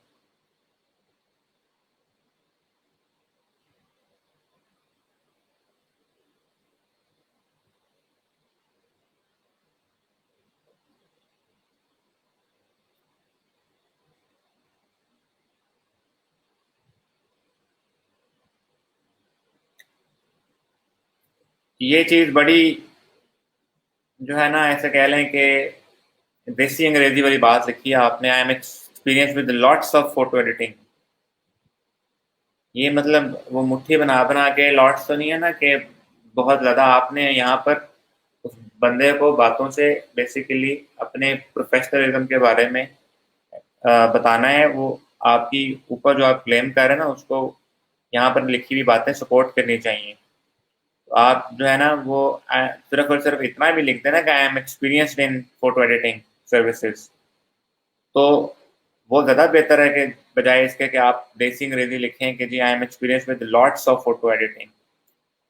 [SPEAKER 1] ये चीज़ बड़ी जो है ना, ऐसे कह लें कि देसी अंग्रेजी वाली बात लिखी है आपने, आई am experience with lots of photo editing. ये मतलब वो मुट्ठी बना बना के लॉट्स तो नहीं है ना कि बहुत ज़्यादा। आपने यहाँ पर उस बंदे को बातों से बेसिकली अपने प्रोफेशनलिज्म के बारे में बताना है। वो आपकी ऊपर जो आप क्लेम कर रहे हैं ना, उसको यहाँ पर लिखी हुई बातें सपोर्ट करनी चाहिए। तो आप जो है ना वो सिर्फ और सिर्फ इतना भी लिख देना कि I am experienced in photo editing services, तो वो ज़्यादा बेहतर है कि बजाय इसके कि आप देसी अंग्रेजी लिखें कि जी I am experience with lots of photo editing.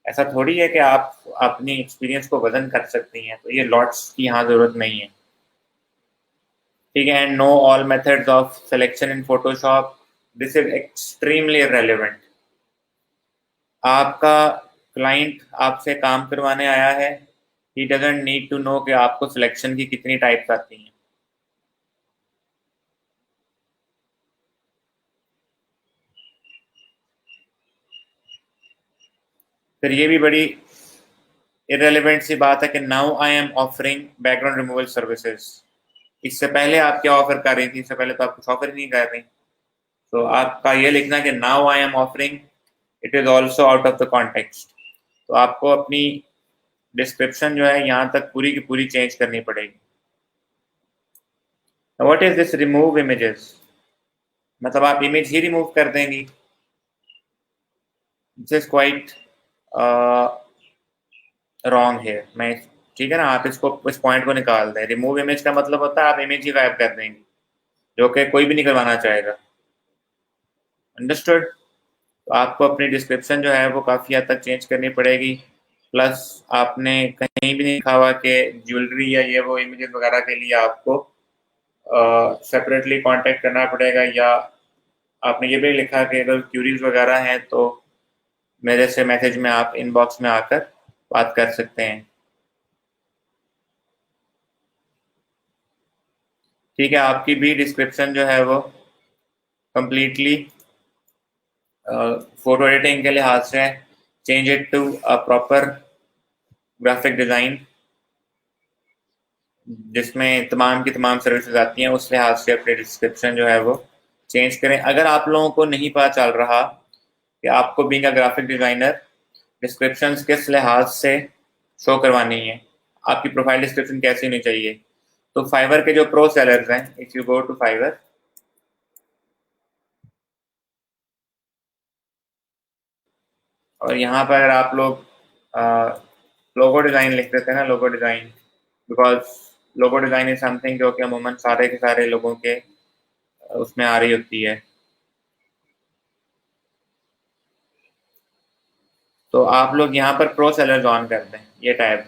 [SPEAKER 1] ऐसा थोड़ी है कि आप अपनी एक्सपीरियंस को वजन कर सकती हैं, तो ये लॉट्स की यहाँ ज़रूरत नहीं है। ठीक है, and no all methods of selection in Photoshop, this is extremely irrelevant. आपका क्लाइंट आपसे काम करवाने आया है, he doesn't need to know कि आपको सिलेक्शन की कितनी टाइप्स आती हैं। फिर ये भी बड़ी इररेलेवेंट सी बात है कि now I am offering background removal services. इससे पहले आप क्या ऑफर कर रही थी? इससे पहले तो आप कुछ ऑफर ही नहीं कर रही। तो आपका ये लिखना कि now I am offering, it is also out of the context. तो आपको अपनी डिस्क्रिप्शन जो है यहाँ तक पूरी की पूरी चेंज करनी पड़ेगी। What is this remove images? मतलब आप इमेज ही रिमूव कर देंगी? दिस इज क्वाइट रॉन्ग है। मैं ठीक है ना, आप इसको इस पॉइंट को निकाल दें। रिमूव इमेज का मतलब होता है आप इमेज ही गायब कर देंगी, जो कि कोई भी नहीं करवाना चाहेगा। अंडरस्टूड? तो आपको अपनी डिस्क्रिप्शन जो है वो काफ़ी हद तक चेंज करनी पड़ेगी। प्लस आपने कहीं भी नहीं लिखा हुआ कि ज्वेलरी या ये वो इमेजेस वगैरह के लिए आपको सेपरेटली कांटेक्ट करना पड़ेगा, या आपने ये भी लिखा कि अगर क्यूरीज वगैरह हैं तो मेरे से मैसेज में आप इनबॉक्स में आकर बात कर सकते हैं। ठीक है, आपकी भी डिस्क्रिप्शन जो है वो कम्प्लीटली फोटो एडिटिंग के लिहाज से change it to a proper graphic design, जिसमें तमाम की तमाम सर्विसेज आती हैं। उस लिहाज से अपनी डिस्क्रिप्शन जो है वो चेंज करें। अगर आप लोगों को नहीं पता चल रहा कि आपको being a graphic designer descriptions किस लिहाज से शो करवानी है, आपकी प्रोफाइल डिस्क्रिप्शन कैसी होनी चाहिए, तो फाइवर के जो प्रो सेलर्स हैं, if you go to Fiverr, और यहाँ पर आप लोग लोगो डिज़ाइन लिख देते हैं ना, logo design, because logo design is something जो कि अमूमन सारे के सारे लोगों के उसमें आ रही होती है। तो आप लोग यहाँ पर प्रो सेलर्स ऑन कर दें, ये टैब।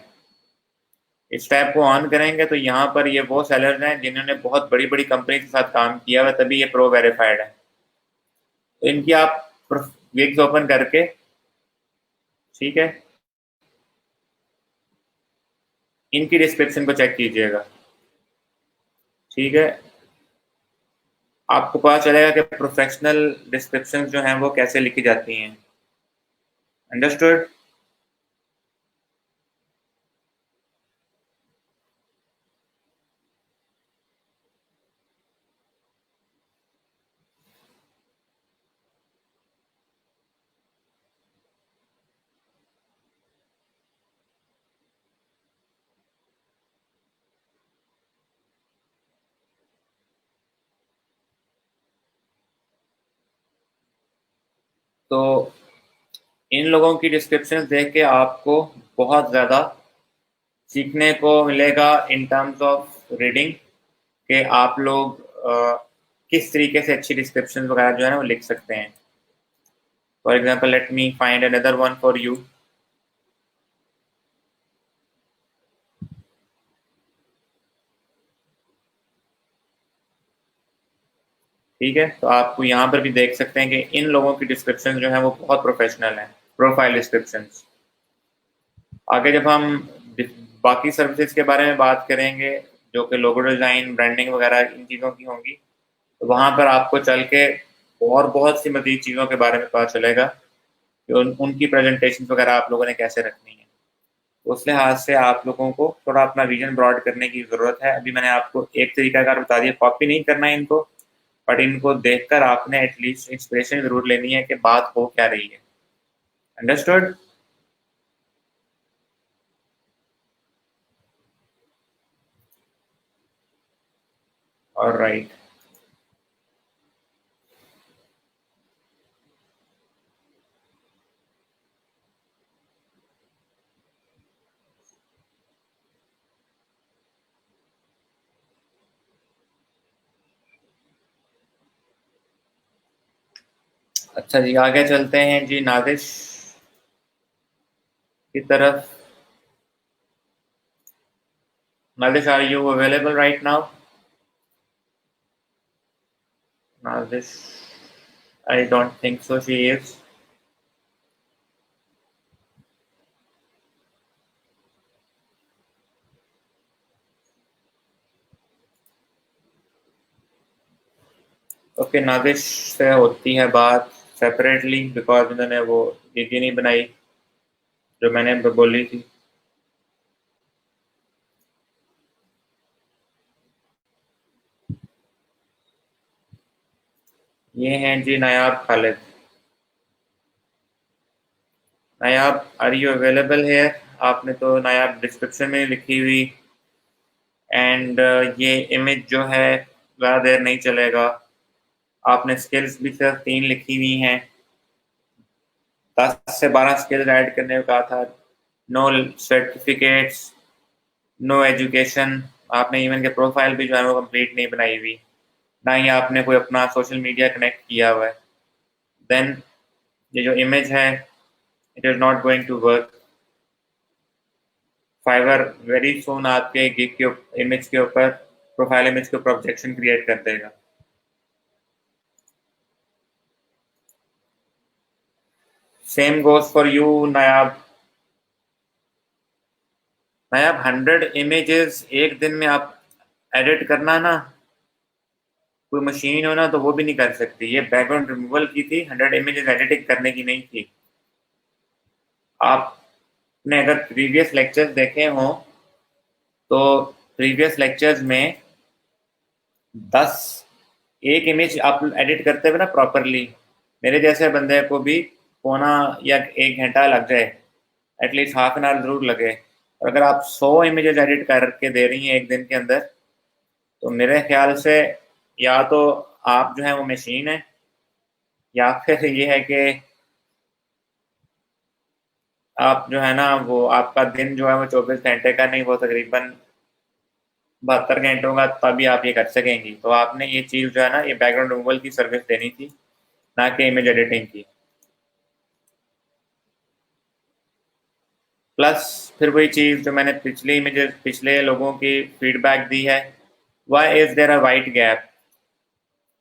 [SPEAKER 1] इस टैब को ऑन करेंगे तो यहाँ पर ये वो सेलर्स हैं जिन्होंने बहुत बड़ी बड़ी कंपनी के साथ काम किया हुआ, तभी ये प्रो वेरीफाइड है। तो इनकी आप विग्स ओपन करके, ठीक है, इनकी डिस्क्रिप्शन को चेक कीजिएगा। ठीक है, आपको पता चलेगा कि प्रोफेशनल डिस्क्रिप्शन जो हैं वो कैसे लिखी जाती हैं। अंडरस्टूड? तो इन लोगों की डिस्क्रिप्शन देख के आपको बहुत ज़्यादा सीखने को मिलेगा इन टर्म्स ऑफ रीडिंग, कि आप लोग किस तरीके से अच्छी डिस्क्रिप्शन वगैरह जो है ना वो लिख सकते हैं। For example, let me find another one for you. ठीक है, तो आपको यहाँ पर भी देख सकते हैं कि इन लोगों की डिस्क्रिप्शन जो है वो बहुत प्रोफेशनल है, प्रोफाइल डिस्क्रिप्शन। आगे जब हम बाकी सर्विसेज के बारे में बात करेंगे, जो कि लोगो डिज़ाइन, ब्रांडिंग वगैरह इन चीज़ों की होंगी, तो वहाँ पर आपको चल के और बहुत सी मज़ीद चीज़ों के बारे में पता चलेगा कि उनकी प्रेजेंटेशन वगैरह आप लोगों ने कैसे रखनी है। उस लिहाज से आप लोगों को थोड़ा अपना विजन ब्रॉड करने की ज़रूरत है। अभी मैंने आपको एक तरीकाकार बता दिया, कॉपी नहीं करना है इनको, बट इनको देखकर आपने एटलीस्ट इंस्पिरेशन ज़रूर लेनी है कि बात हो क्या रही है। अंडरस्टूड? ऑलराइट। अच्छा जी, आगे चलते हैं जी नादिश की तरफ। Nadish, are you available right now? Nadish, I don't think so she is. Okay, Nadish से होती है बात सेपरेटली, बिकॉज इन्होंने वो डीजी नहीं बनाई जो मैंने बोली थी। ये हैं जी नायाब खालिद। नायाब, आर यू अवेलेबल है? आपने तो नायाब डिस्क्रिप्शन में लिखी हुई, एंड ये इमेज जो है ज़्यादा देर नहीं चलेगा। आपने स्किल्स भी सिर्फ 3 लिखी हुई हैं, 10 से 12 स्किल्स ऐड करने को कहा था। No certificates, no education. आपने इवन के प्रोफाइल भी जो है वो कंप्लीट नहीं बनाई हुई, ना ही आपने कोई अपना सोशल मीडिया कनेक्ट किया हुआ है। देन ये जो इमेज है, it is not going to work. Fiverr very soon आपके गिग के इमेज के ऊपर, प्रोफाइल इमेज के ऊपर ऑब्जेक्शन क्रिएट कर देगा। Same goes for you Nayab. Nayab, 100 images एक दिन में आप एडिट करना ना, कोई मशीन हो ना तो वो भी नहीं कर सकती। ये बैकग्राउंड रिमूवल की थी, 100 इमेजेस एडिटिंग करने की नहीं थी। आपने अगर प्रीवियस लेक्चर्स देखे हों तो प्रीवियस लेक्चर्स में 10 एक इमेज आप एडिट करते हुए ना प्रॉपरली, मेरे जैसे बंदे को भी पौना या 1 घंटा लग जाए, एटलीस्ट हाफ एन आवर जरूर लगे। और अगर आप 100 इमेजेस एडिट करके दे रही हैं एक दिन के अंदर, तो मेरे ख्याल से या तो आप जो है वो मशीन है, या फिर ये है कि आप जो है ना वो आपका दिन जो है वो 24 घंटे का नहीं, वो तकरीबन 72 घंटों का, तभी आप ये कर सकेंगी। तो आपने ये चीज़ जो है ना, ये बैकग्राउंड रिमूवल की सर्विस देनी थी, ना कि इमेज एडिटिंग की। प्लस फिर वही चीज़ जो मैंने पिछले इमेजेस पिछले लोगों की फीडबैक दी है, why is there a white gap.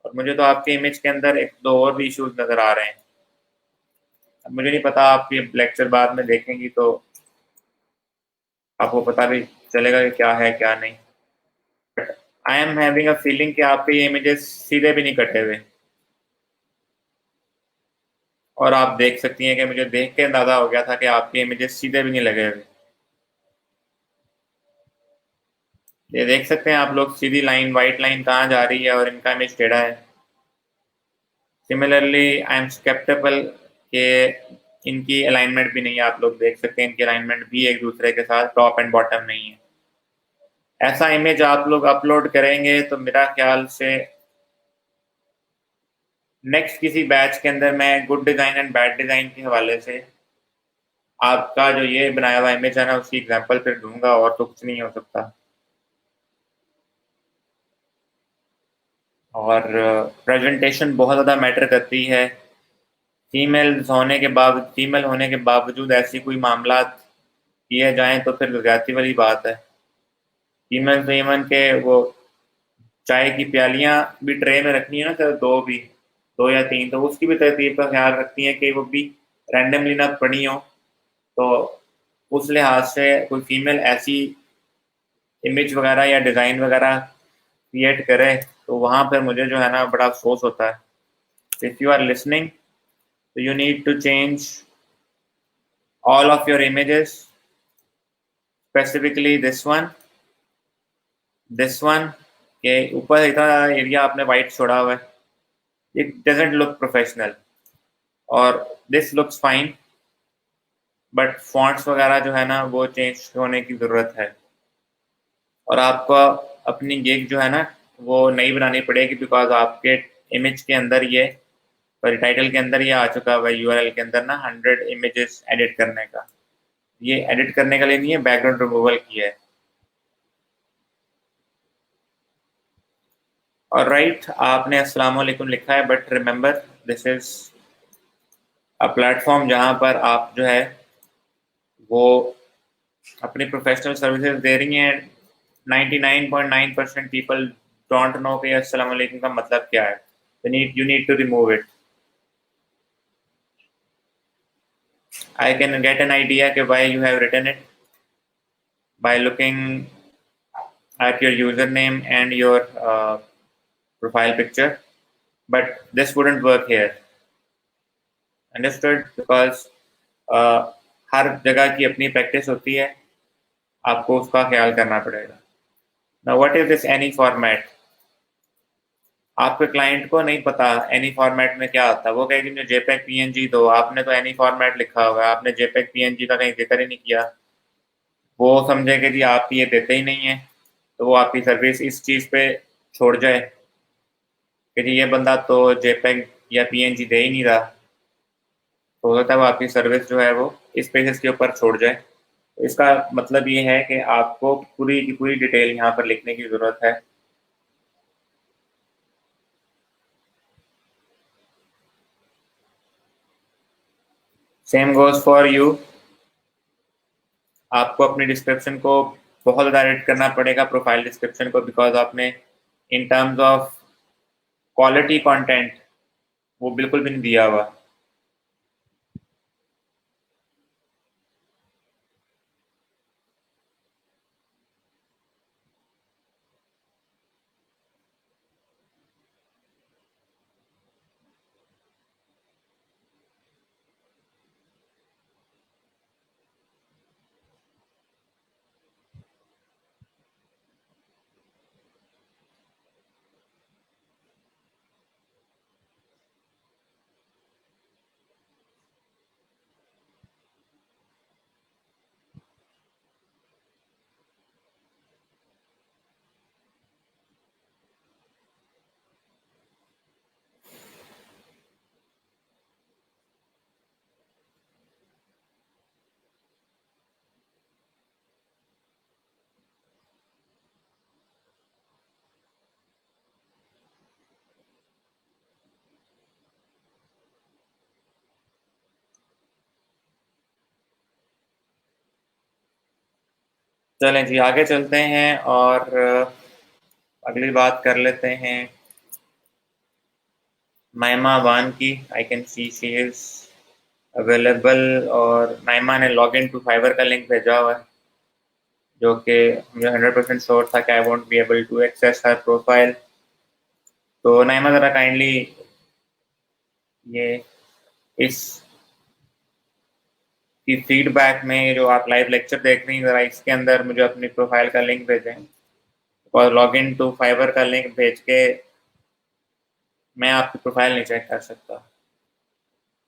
[SPEAKER 1] और मुझे तो आपके इमेज के अंदर एक दो और भी इश्यूज नज़र आ रहे हैं। अब मुझे नहीं पता, आप ये लेक्चर बाद में देखेंगी तो आपको पता भी चलेगा कि क्या है क्या नहीं। But I am having a feeling कि आपके ये इमेजेस सीधे भी नहीं कटे हुए। और आप देख सकती हैं कि मुझे देख के अंदाज़ा हो गया था कि आपके इमेजेस सीधे भी नहीं लगे हुए। ये देख सकते हैं आप लोग, सीधी लाइन, वाइट लाइन कहाँ जा रही है और इनका इमेज टेढ़ा है। सिमिलरली आई एम स्केप्टिकल कि इनकी अलाइनमेंट भी नहीं है। आप लोग देख सकते हैं इनकी अलाइनमेंट भी एक दूसरे के साथ टॉप एंड बॉटम नहीं है। ऐसा इमेज आप लोग अपलोड करेंगे तो मेरा ख्याल से नेक्स्ट किसी बैच के अंदर मैं good design and bad design के हवाले से आपका जो ये बनाया हुआ इमेज है ना, उसकी एग्जांपल फिर दूंगा, और तो कुछ नहीं हो सकता। और प्रेजेंटेशन बहुत ज़्यादा मैटर करती है। फीमेल होने के बावजूद ऐसी कोई मामला किए जाएं तो फिर ज्यादती वाली बात है। फीमेल तो इवन के वो चाय की प्यालियां भी ट्रे में रखनी है ना, सिर्फ दो भी, दो या तीन, तो उसकी भी तरतीब का ख्याल रखती हैं कि वो भी रैंडमली ना पड़ी हो। तो उस लिहाज से कोई फीमेल ऐसी इमेज वगैरह या डिज़ाइन वगैरह क्रिएट करे तो वहाँ पर मुझे जो है ना बड़ा अफसोस होता है। इफ़ यू आर लिसनिंग, तो you need to change all of your images specifically this one के ऊपर इतना एरिया आपने वाइट छोड़ा हुआ है, इट डजंट लुक प्रोफेशनल और this looks fine, but fonts वगैरह जो है ना वो चेंज होने की ज़रूरत है। और आपको अपनी गिग जो है ना वो नई बनानी पड़ेगी, बिकॉज आपके इमेज के अंदर ये, सॉरी टाइटल के अंदर ये आ चुका हुआ है यूआरएल के अंदर ना 100 इमेजेस एडिट करने का। ये एडिट करने का लिए नहीं है, बैकग्राउंड रिमूवल की है। और राइट, आपने अस्सलाम वालेकुम लिखा है, but remember this is a platform जहां पर आप जो है वो अपनी प्रोफेशनल सर्विसेज दे रही हैं। 99.9% पीपल डोंट नो कि अस्सलाम वालेकुम का मतलब क्या है। You need to remove it. I can get an idea कि why you have written it by looking at your username and your profile picture, but this wouldn't work here. Understood? Because हर जगह की अपनी practice होती है, आपको उसका ख्याल करना पड़ेगा। Now what is this any format? आपके क्लाइंट को नहीं पता एनी फॉर्मेट में क्या आता है, वो कहेगी मुझे जेपेग पीएनजी दो, आपने तो एनी फॉर्मेट लिखा हुआ है, आपने जेपेग पीएनजी का कहीं जिक्र ही नहीं किया। वो समझेंगे जी आप ये देते ही नहीं है, तो वो आपकी सर्विस इस चीज़ पे छोड़ जाए कि जी ये बंदा तो जेपेग या पीएनजी दे ही नहीं रहा, तो हो सकता है वो आपकी सर्विस जो है वो इस बेसिस के ऊपर छोड़ जाए। तो इसका मतलब ये है कि आपको पूरी की पूरी डिटेल यहाँ पर लिखने की ज़रूरत है। Same goes for you. आपको अपनी डिस्क्रिप्शन को बहुत ज़्यादा एडिट करना पड़ेगा, प्रोफाइल डिस्क्रिप्शन को, बिकॉज आपने इन टर्म्स ऑफ क्वालिटी कंटेंट वो बिल्कुल भी नहीं दिया हुआ। चलें जी आगे चलते हैं और अगली बात कर लेते हैं नाइमा वान की। I can see she is available, और नाइमा ने लॉग इन टू फाइवर का लिंक भेजा हुआ है, जो कि मुझे 100% श्योर था कि I won't be able to access हर प्रोफाइल। तो नाइमा ज़रा काइंडली ये इस की फीडबैक में जो आप लाइव लेक्चर देख रही हैं, ज़रा इसके अंदर मुझे अपनी प्रोफाइल का लिंक भेजें, और लॉग इन टू फाइवर का लिंक भेज के मैं आपकी प्रोफाइल नहीं चेक कर सकता।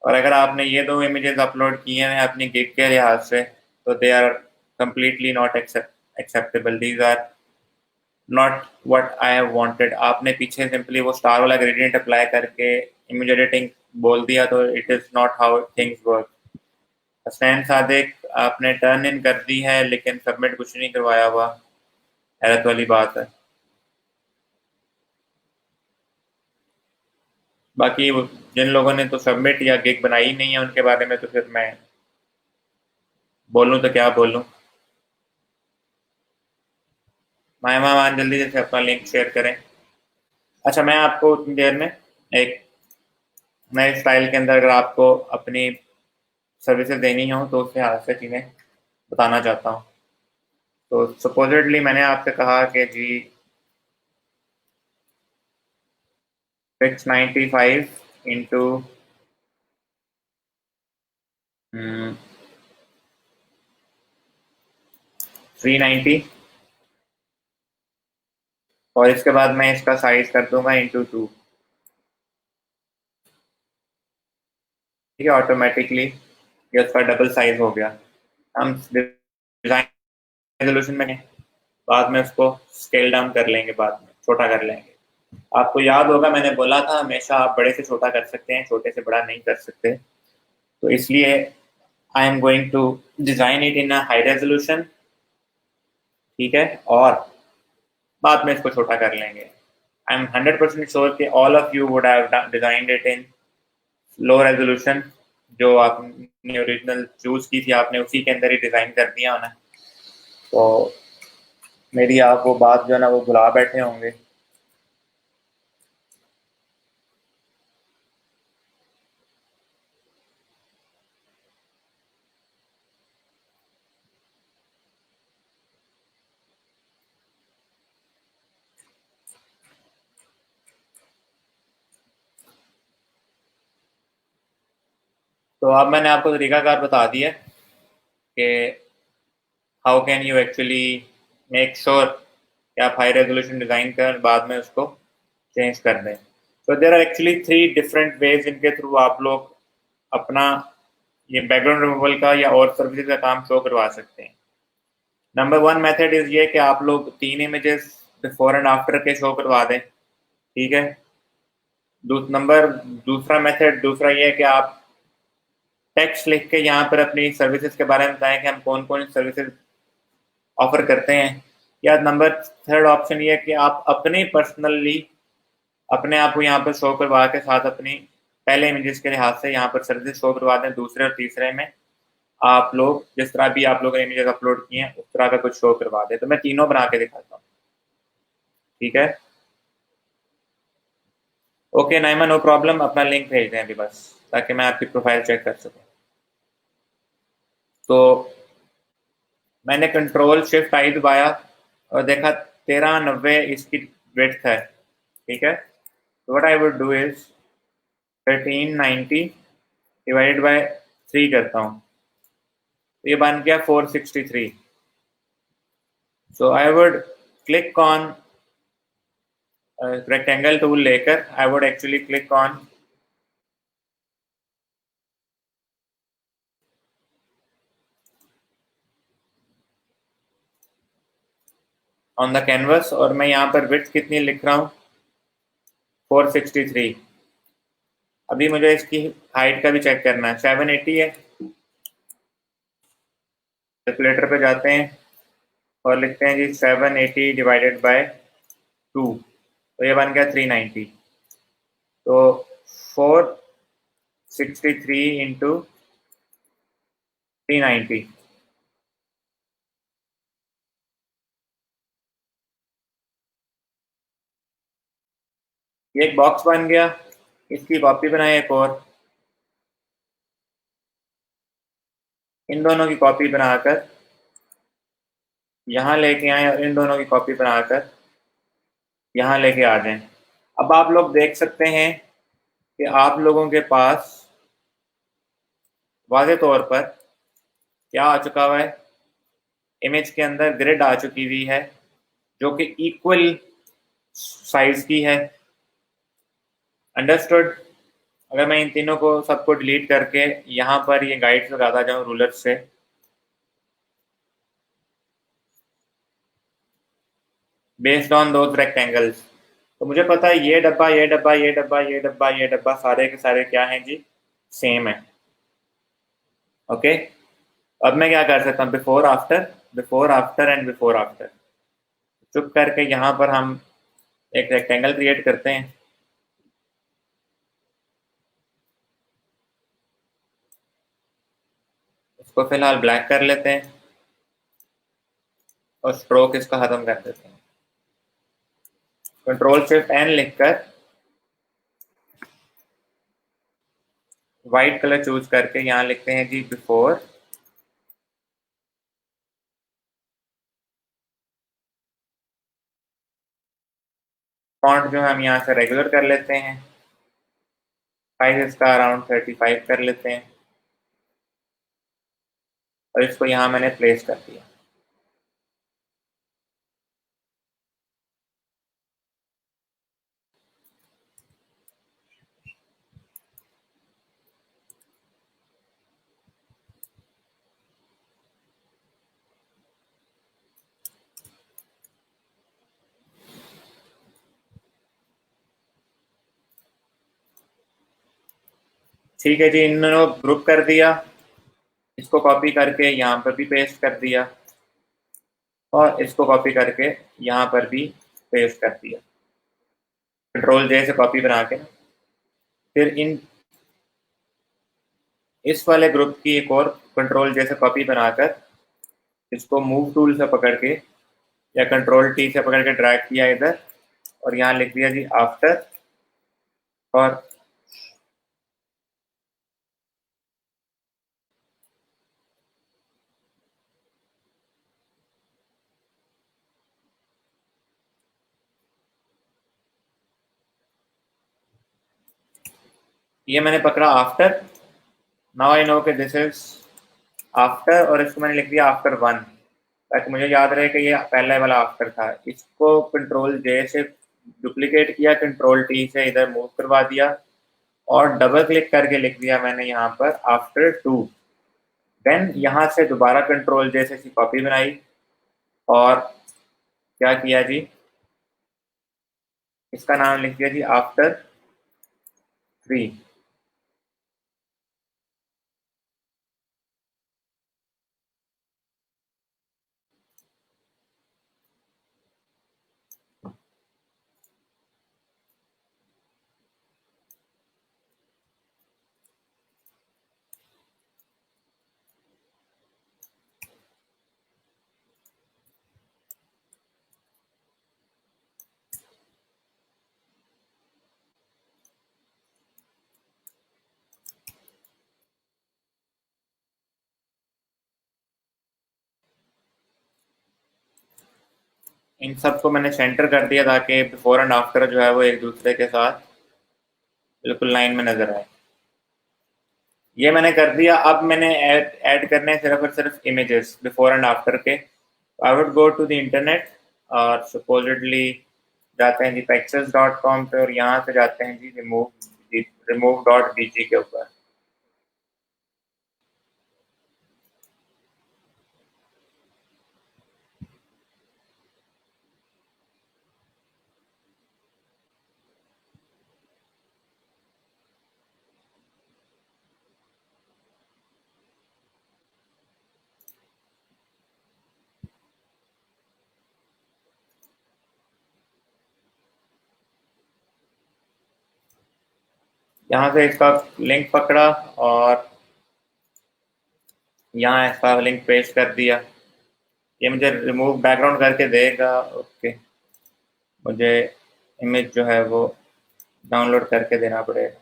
[SPEAKER 1] और अगर आपने ये दो इमेजेस अपलोड किए हैं अपनी गिग के लिहाज से, तो they are completely not acceptable, these are not what I have wanted. आपने पीछे सिंपली वो स्टार वाला ग्रेडियंट अप्लाई करके इमेज एडिटिंग बोल दिया, तो it is not how things work. Hasnain Sadiq, आपने टर्न इन कर दी है लेकिन सबमिट कुछ नहीं करवाया हुआ, हैरत वाली बात है। बाकी जिन लोगों ने तो सबमिट या गिग बनाई ही नहीं है उनके बारे में तो फिर मैं बोलूँ तो क्या बोलूँ। मायमा मान जल्दी से अपना लिंक शेयर करें। अच्छा, मैं आपको उतनी देर में एक नए स्टाइल के अंदर अगर आपको अपनी सर्विसेज देनी हो तो उसके हाथ से चीज़ें बताना चाहता हूँ। तो सपोजिटली मैंने आपसे कहा कि जी 695 इंटू 390 और इसके बाद मैं इसका साइज कर दूंगा इंटू 2। ठीक है, ऑटोमेटिकली ये उसका डबल साइज हो गया। हम डिजाइन रेजोल्यूशन में बाद में उसको स्केल डाउन कर लेंगे, बाद में छोटा कर लेंगे। आपको याद होगा मैंने बोला था हमेशा आप बड़े से छोटा कर सकते हैं, छोटे से बड़ा नहीं कर सकते। तो इसलिए I am going to design it in a high resolution. ठीक है, और बाद में इसको छोटा कर लेंगे। आई एम 100% श्योर कि all of you would have designed it in low resolution. जो आपने ओरिजिनल चूज की थी आपने उसी के अंदर ही डिजाइन कर दिया होना। तो मेरी आप वो बात जो है ना वो भुला बैठे होंगे। तो अब मैंने आपको तरीकाकार बता दिया कि how can you actually make sure कि आप हाई रेजोल्यूशन डिज़ाइन कर बाद में उसको चेंज कर दें। तो there are actually 3 different ways जिनके थ्रू आप लोग अपना ये बैकग्राउंड रिमूवल का या और सर्विसेज का काम शो करवा सकते हैं। नंबर 1 मेथड इज ये कि आप लोग 3 इमेजेस बिफोर एंड आफ्टर के शो करवा दें। ठीक है, दूसरा मेथड दूसरा ये है कि आप टेक्स्ट लिख के यहाँ पर अपनी सर्विसेज के बारे में बताएं कि हम कौन कौन सर्विसेज ऑफर करते हैं। या नंबर थर्ड ऑप्शन ये है कि आप अपने पर्सनली अपने आप को यहाँ पर शो करवा के साथ अपनी पहले इमेजेस के लिहाज से यहाँ पर सर्विसेज शो करवा दें। दूसरे और तीसरे में आप लोग जिस तरह भी आप लोगों ने इमेजेस अपलोड किए हैं उस तरह का कुछ शो करवा दें। तो मैं तीनों बना के दिखाता हूँ। ठीक है, ओके नाइमा, नो प्रॉब्लम, अपना लिंक भेज दें अभी बस ताकि मैं आपकी प्रोफाइल चेक कर सकूँ। तो मैंने कंट्रोल शिफ्ट आई दबाया और देखा 1390 इसकी विड्थ है। ठीक है, तो what I would do is 1390 divided by 3 करता हूँ, तो ये बन गया 463। So I would click on rectangle tool लेकर I would actually click on on the canvas और मैं यहाँ पर विड्थ कितनी लिख रहा हूँ 463। अभी मुझे इसकी हाइट का भी चेक करना है, 780 है। कैलकुलेटर पे जाते हैं और लिखते हैं जी 780 डिवाइडेड बाय 2, तो ये बन गया 390। तो 463 इंटू 390, ये एक बॉक्स बन गया। इसकी कॉपी बनाए एक और, इन दोनों की कॉपी बनाकर यहाँ लेके आए और इन दोनों की कॉपी बनाकर यहाँ लेके आ जाएं। अब आप लोग देख सकते हैं कि आप लोगों के पास वाज़े तौर पर क्या आ चुका हुआ है, इमेज के अंदर ग्रिड आ चुकी हुई है जो कि इक्वल साइज की है। अंडरस्टूड। अगर मैं इन तीनों को सबको डिलीट करके यहाँ पर ये गाइड्स लगाता जाऊँ रूलर से, बेस्ड ऑन दोज रेक्टेंगल्स, तो मुझे पता है ये डब्बा ये डब्बा ये डब्बा ये डब्बा ये डब्बा सारे के सारे क्या हैं जी, सेम है। ओके, अब मैं क्या कर सकता हूँ, before after and before after चुप करके यहाँ पर हम एक रेक्टेंगल क्रिएट करते हैं। इसको फिलहाल ब्लैक कर लेते हैं और स्ट्रोक इसका खत्म कर देते हैं। कंट्रोल शिफ्ट एन लिखकर वाइट कलर चूज करके यहाँ लिखते हैं जी बिफोर, फॉन्ट जो हम यहाँ से रेगुलर कर लेते हैं, साइज इसका अराउंड 35 कर लेते हैं और इसको यहाँ मैंने प्लेस कर दिया। ठीक है जी, इन दोनों ग्रुप कर दिया, इसको कॉपी करके यहाँ पर भी पेस्ट कर दिया और इसको कॉपी करके यहाँ पर भी पेस्ट कर दिया, कंट्रोल जे से कॉपी बना के। फिर इन इस वाले ग्रुप की एक और कंट्रोल जे से कॉपी बनाकर इसको मूव टूल से पकड़ के या कंट्रोल टी से पकड़ के ड्रैग किया इधर और यहाँ लिख दिया जी आफ्टर, और ये मैंने पकड़ा आफ्टर। नाउ आई नो कि दिस इज आफ्टर, और इसको मैंने लिख दिया आफ्टर वन, ताकि मुझे याद रहे कि ये पहले वाला आफ्टर था। इसको कंट्रोल जे से डुप्लीकेट किया, कंट्रोल टी से इधर मूव करवा दिया और डबल क्लिक करके लिख दिया मैंने यहाँ पर आफ्टर टू। देन यहाँ से दोबारा कंट्रोल जे से इसकी कॉपी बनाई और क्या किया जी, इसका नाम लिख दिया जी आफ्टर थ्री। इन सबको मैंने सेंटर कर दिया ताकि बिफोर एंड आफ्टर जो है वो एक दूसरे के साथ बिल्कुल लाइन में नजर आए। ये मैंने कर दिया। अब मैंने ऐड करने हैं सिर्फ और सिर्फ इमेजेस बिफोर एंड आफ्टर के। I would go to the internet और सपोजिटली जाते हैं जी pexels.com पे और यहाँ से जाते हैं जी remove.bg के ऊपर। यहाँ से इसका लिंक पकड़ा और यहाँ इसका लिंक पेस्ट कर दिया। ये मुझे रिमूव बैकग्राउंड करके देगा। ओके, मुझे इमेज जो है वो डाउनलोड करके देना पड़ेगा।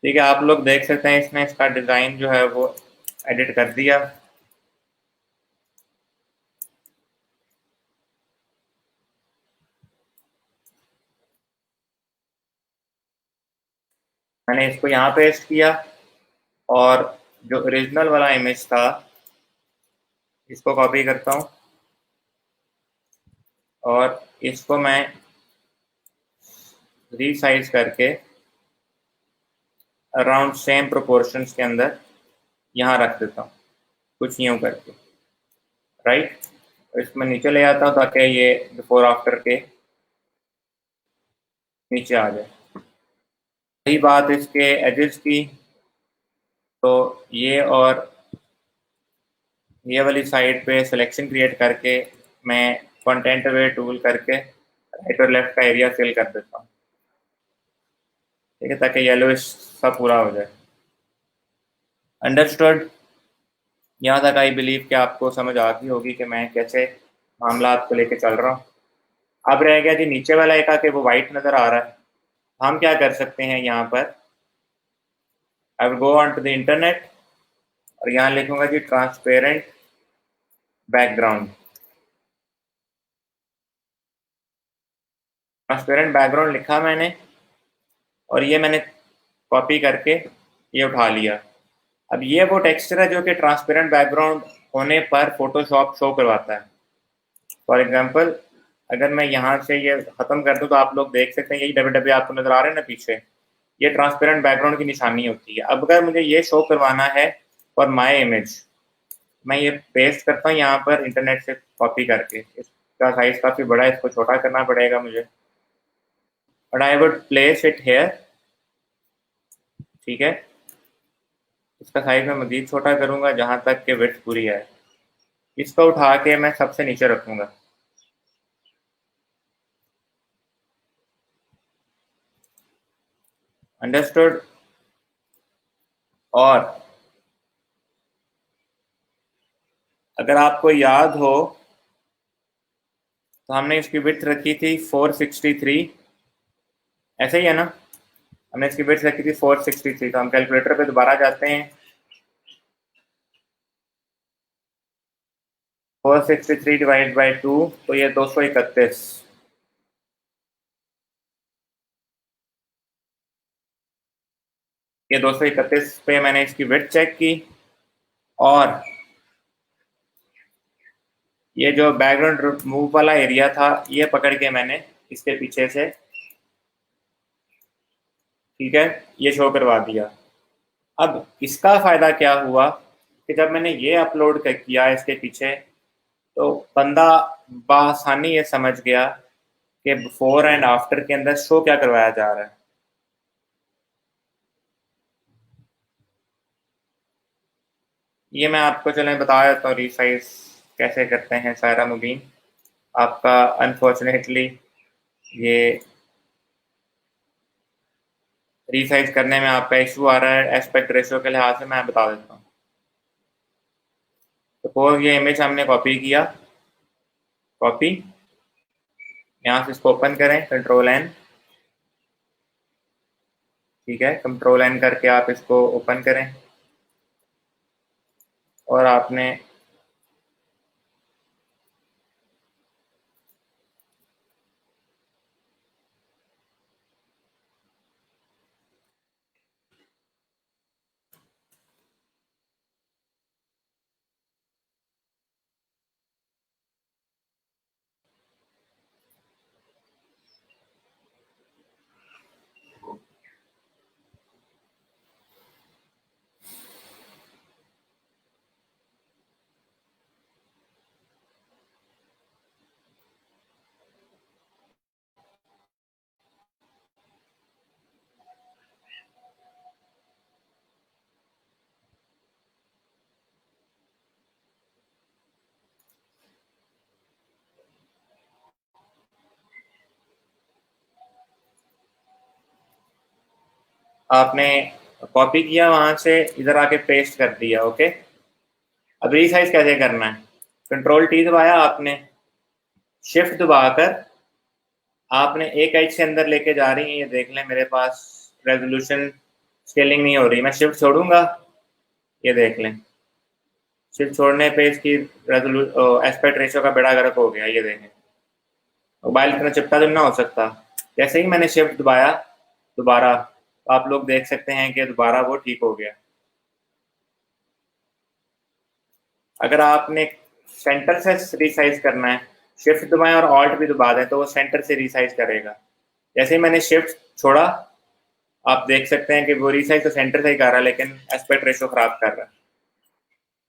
[SPEAKER 1] ठीक है, आप लोग देख सकते हैं इसने इसका डिज़ाइन जो है वो एडिट कर दिया। मैंने इसको यहाँ पेस्ट किया और जो ओरिजिनल वाला इमेज था इसको कॉपी करता हूँ और इसको मैं रीसाइज करके अराउंड सेम प्रोपोर्शंस के अंदर यहाँ रख देता हूँ, कुछ यूँ करके, राइट। इसमें नीचे ले आता हूँ ताकि ये बिफोर आफ्टर के नीचे आ जाए। रही बात इसके एजेस की, तो ये और ये वाली साइड पे सिलेक्शन क्रिएट करके मैं कंटेंट अवे टूल करके राइट और लेफ्ट का एरिया फिल कर देता हूँ, ठीक है, ताकि येलोइश सा पूरा हो जाए। अंडरस्टूड? यहाँ तक आई बिलीव कि आपको समझ आ गई होगी कि मैं कैसे मामला को लेके चल रहा हूँ। अब रह गया जी नीचे वाला एक आके वो वाइट नज़र आ रहा है। हम क्या कर सकते हैं यहाँ पर, I will go on to the internet और यहाँ लिखूंगा जी ट्रांसपेरेंट बैकग्राउंड। ट्रांसपेरेंट बैकग्राउंड लिखा मैंने और ये मैंने कॉपी करके ये उठा लिया। अब ये वो टेक्सचर है जो कि ट्रांसपेरेंट बैकग्राउंड होने पर फोटोशॉप शो करवाता है। फॉर एग्जाम्पल अगर मैं यहाँ से ये खत्म कर दूँ तो आप लोग देख सकते हैं यही डब्ल्यू डब्ल्यू आपको नजर आ रहे हैं ना पीछे, ये ट्रांसपेरेंट बैकग्राउंड की निशानी होती है। अब अगर मुझे ये शो करवाना है फॉर माई इमेज, मैं ये पेस्ट करता हूँ यहाँ पर इंटरनेट से कॉपी करके, इसका साइज काफ़ी बड़ा है, इसको छोटा करना पड़ेगा मुझे, but I would place it here. ठीक है, इसका साइज मैं मजीद छोटा करूँगा जहाँ तक कि विड्थ पूरी है, इसको उठा के मैं सबसे नीचे रखूँगा। अंडरस्टूड। और अगर आपको याद हो तो हमने इसकी विड्थ रखी थी 463, ऐसे ही है ना, हमने इसकी विड्थ रखी थी 463, तो हम कैलकुलेटर पे दोबारा जाते हैं। 463 डिवाइड बाई 2 तो ये 231। ये 231 पे मैंने इसकी विड्थ चेक की, और ये जो बैकग्राउंड मूव वाला एरिया था ये पकड़ के मैंने इसके पीछे से, ठीक है, ये शो करवा दिया। अब इसका फ़ायदा क्या हुआ कि जब मैंने ये अपलोड किया इसके पीछे, तो बंदा बआसानी ये समझ गया कि बिफोर एंड आफ्टर के अंदर शो क्या करवाया जा रहा है। ये मैं आपको चलें बता देता हूँ रिसाइज कैसे करते हैं सायरा मुबीन। आपका अनफॉर्चुनेटली ये रिसाइज करने में आपका इशू आ रहा है एस्पेक्ट रेशियो के लिहाज से, मैं बता देता हूँ। सपोज ये इमेज हमने कॉपी किया, कॉपी, यहाँ से इसको ओपन करें, कंट्रोल एन, ठीक है, कंट्रोल एन करके आप इसको ओपन करें, और आपने आपने कॉपी किया वहां से इधर आके पेस्ट कर दिया। ओके, अब रीसाइज कैसे करना है, कंट्रोल टी दबाया आपने, शिफ्ट दबाकर आपने एक एज से अंदर लेके जा रही हैं, ये देख लें मेरे पास रेजोल्यूशन स्केलिंग नहीं हो रही, मैं शिफ्ट छोड़ूंगा, ये देख लें, शिफ्ट छोड़ने पे इसकी एस्पेक्ट रेशियो का बेड़ा गर्क हो गया, ये देखें, मोबाइल इतना चिपटा तो ना हो सकता। जैसे ही मैंने शिफ्ट दबाया दोबारा, तो आप लोग देख सकते हैं कि दोबारा वो ठीक हो गया। अगर आपने सेंटर से रिसाइज करना है, शिफ्ट दबाएं और ऑल्ट भी दबा दें तो वो सेंटर से रिसाइज करेगा। जैसे ही मैंने शिफ्ट छोड़ा, आप देख सकते हैं कि वो रिसाइज तो सेंटर से ही कर रहा है लेकिन एस्पेक्ट रेशियो खराब कर रहा है।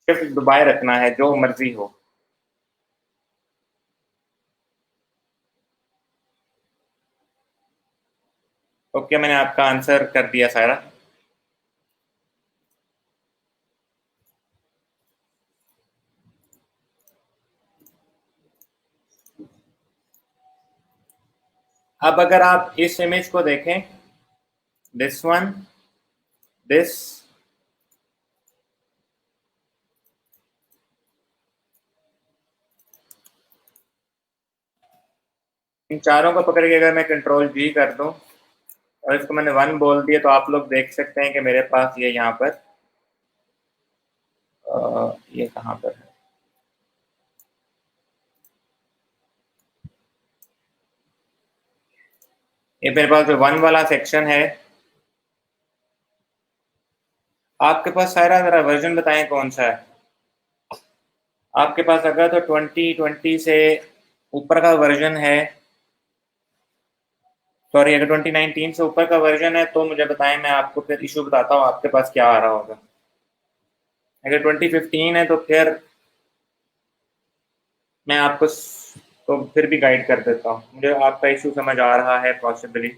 [SPEAKER 1] शिफ्ट दबाए रखना है जो मर्जी हो। ओके, मैंने आपका आंसर कर दिया सारा। अब अगर आप इस इमेज को देखें, दिस वन, दिस, इन चारों को पकड़ के अगर मैं कंट्रोल जी कर दूं और इसको मैंने वन बोल दिया, तो आप लोग देख सकते हैं कि मेरे पास ये यहाँ पर ये कहाँ पर है, ये मेरे पास जो वन वाला सेक्शन है। आपके पास सारा जरा वर्जन बताएं कौन सा है आपके पास, अगर तो 2020 से ऊपर का वर्जन है, सॉरी अगर 2019 से ऊपर का वर्जन है तो मुझे बताएं, मैं आपको फिर इशू बताता हूँ आपके पास क्या आ रहा होगा। अगर 2015 है तो फिर मैं आपको तो फिर भी गाइड कर देता हूँ, मुझे आपका इशू समझ आ रहा है पॉसिबली।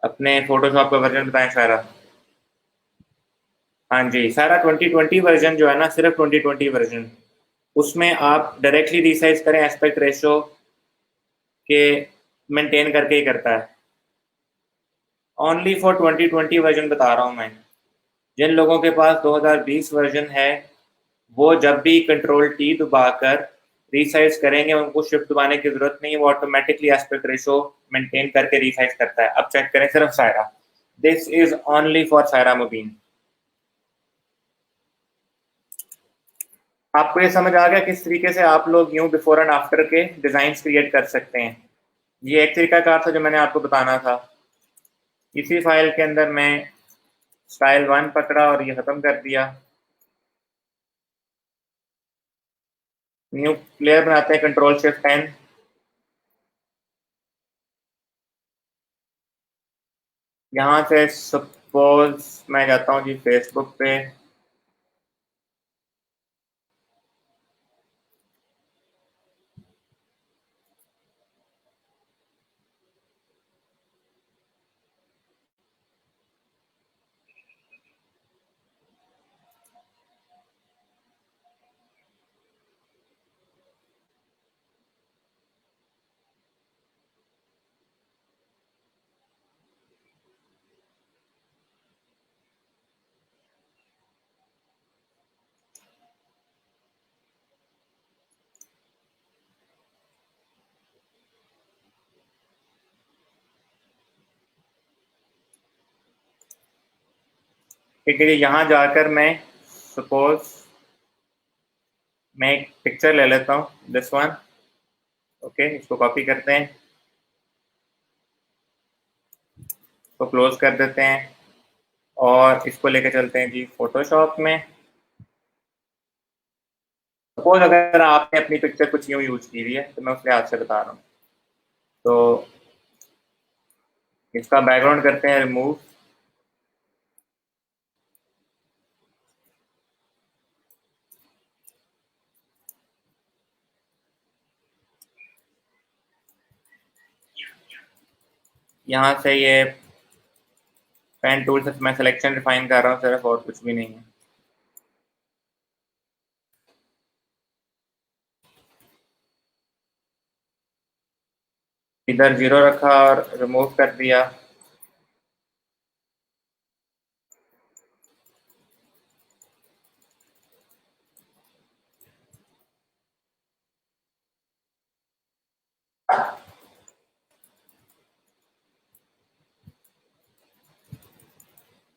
[SPEAKER 1] अपने फोटोशॉप का वर्जन बताएं सारा। हाँ जी, सारा 2020 वर्जन जो है ना, सिर्फ 2020 वर्जन, उसमें आप डायरेक्टली रिसाइज करें एस्पेक्ट रेशो के मेंटेन करके ही करता है। ओनली फॉर 2020 वर्जन बता रहा हूँ मैं। जिन लोगों के पास 2020 वर्जन है वो जब भी कंट्रोल टी दबाकर रीसाइज करेंगे उनको शिफ्ट दबाने की जरूरत नहीं है, वो ऑटोमेटिकली एस्पेक्ट रेशो मेंटेन करके रीसाइज करता है। अब चेक करें सिर्फ Saira, this is only for Saira Mubeen. आपको ये समझ आ गया किस तरीके से आप लोग यूं बिफोर एंड आफ्टर के डिजाइन क्रिएट कर सकते हैं? ये एक तरीका कार था जो मैंने आपको बताना था। इसी फाइल के अंदर मैं स्टाइल 1 पकड़ा और ये खत्म कर दिया। न्यू प्लेयर बनाते हैं, कंट्रोल शिफ्ट एन। यहाँ से सपोज मैं जाता हूँ जी फेसबुक पे, ठीक है जी। यहाँ जाकर मैं सपोज मैं एक पिक्चर ले लेता हूँ, दिस वन। ओके, इसको कॉपी करते हैं, इसको क्लोज कर देते हैं और इसको लेके चलते हैं जी फोटोशॉप में। सपोज अगर आपने अपनी पिक्चर कुछ यूँ यूज की हुई है तो मैं उस लिहाज से बता रहा हूँ। तो इसका बैकग्राउंड करते हैं रिमूव। यहाँ से ये पेन टूल से मैं सिलेक्शन रिफाइन कर रहा हूँ सिर्फ, और कुछ भी नहीं है। इधर जीरो रखा और रिमूव कर दिया।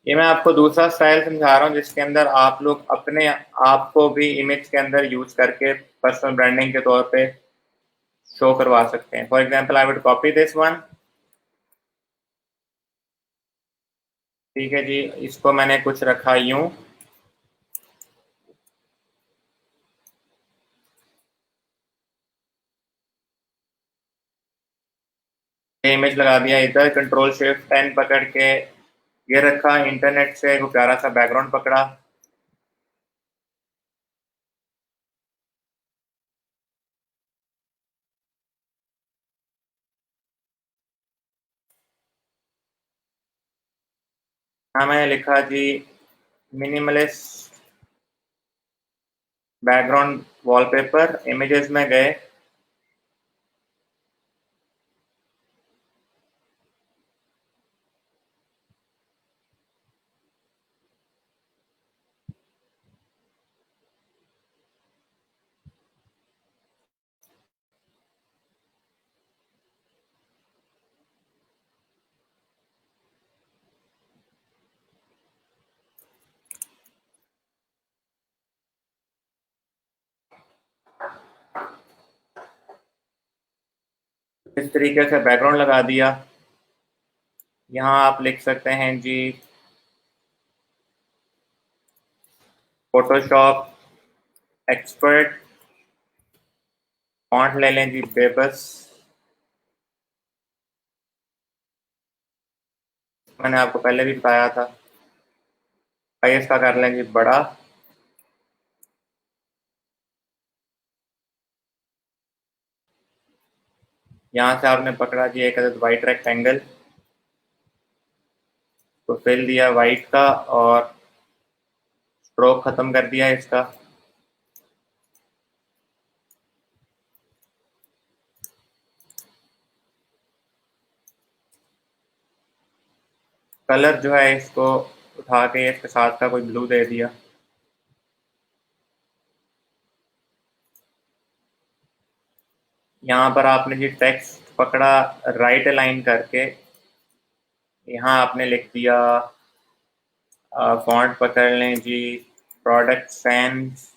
[SPEAKER 1] ये मैं आपको दूसरा स्टाइल समझा रहा हूँ जिसके अंदर आप लोग अपने आप को भी इमेज के अंदर यूज करके पर्सनल ब्रांडिंग के तौर पे शो करवा सकते हैं। For example I would copy this one. ठीक है जी, इसको मैंने कुछ रखा यूं, इमेज लगा दिया, इधर कंट्रोल शिफ्ट 10 पकड़ के ये रखा, इंटरनेट से वो प्यारा सा बैकग्राउंड पकड़ा। हाँ, मैंने लिखा जी मिनिमलिस्ट बैकग्राउंड वॉलपेपर, इमेजेस में गए, इस तरीके से बैकग्राउंड लगा दिया। यहाँ आप लिख सकते हैं जी फोटोशॉप एक्सपर्ट फॉन्ट ले लें जी, बेबस। मैंने आपको पहले भी बताया था। साइज का कर लें जी बड़ा। यहाँ से आपने पकड़ा जी एक अदद वाइट रेक्टेंगल, तो फिल दिया वाइट का और स्ट्रोक खत्म कर दिया इसका। कलर जो है इसको उठा के इसके साथ का कोई ब्लू दे दिया। यहाँ पर आपने जी टेक्स्ट पकड़ा राइट अलाइन करके, यहाँ आपने लिख दिया फॉन्ट पकड़ लें जी प्रोडक्ट सेंस,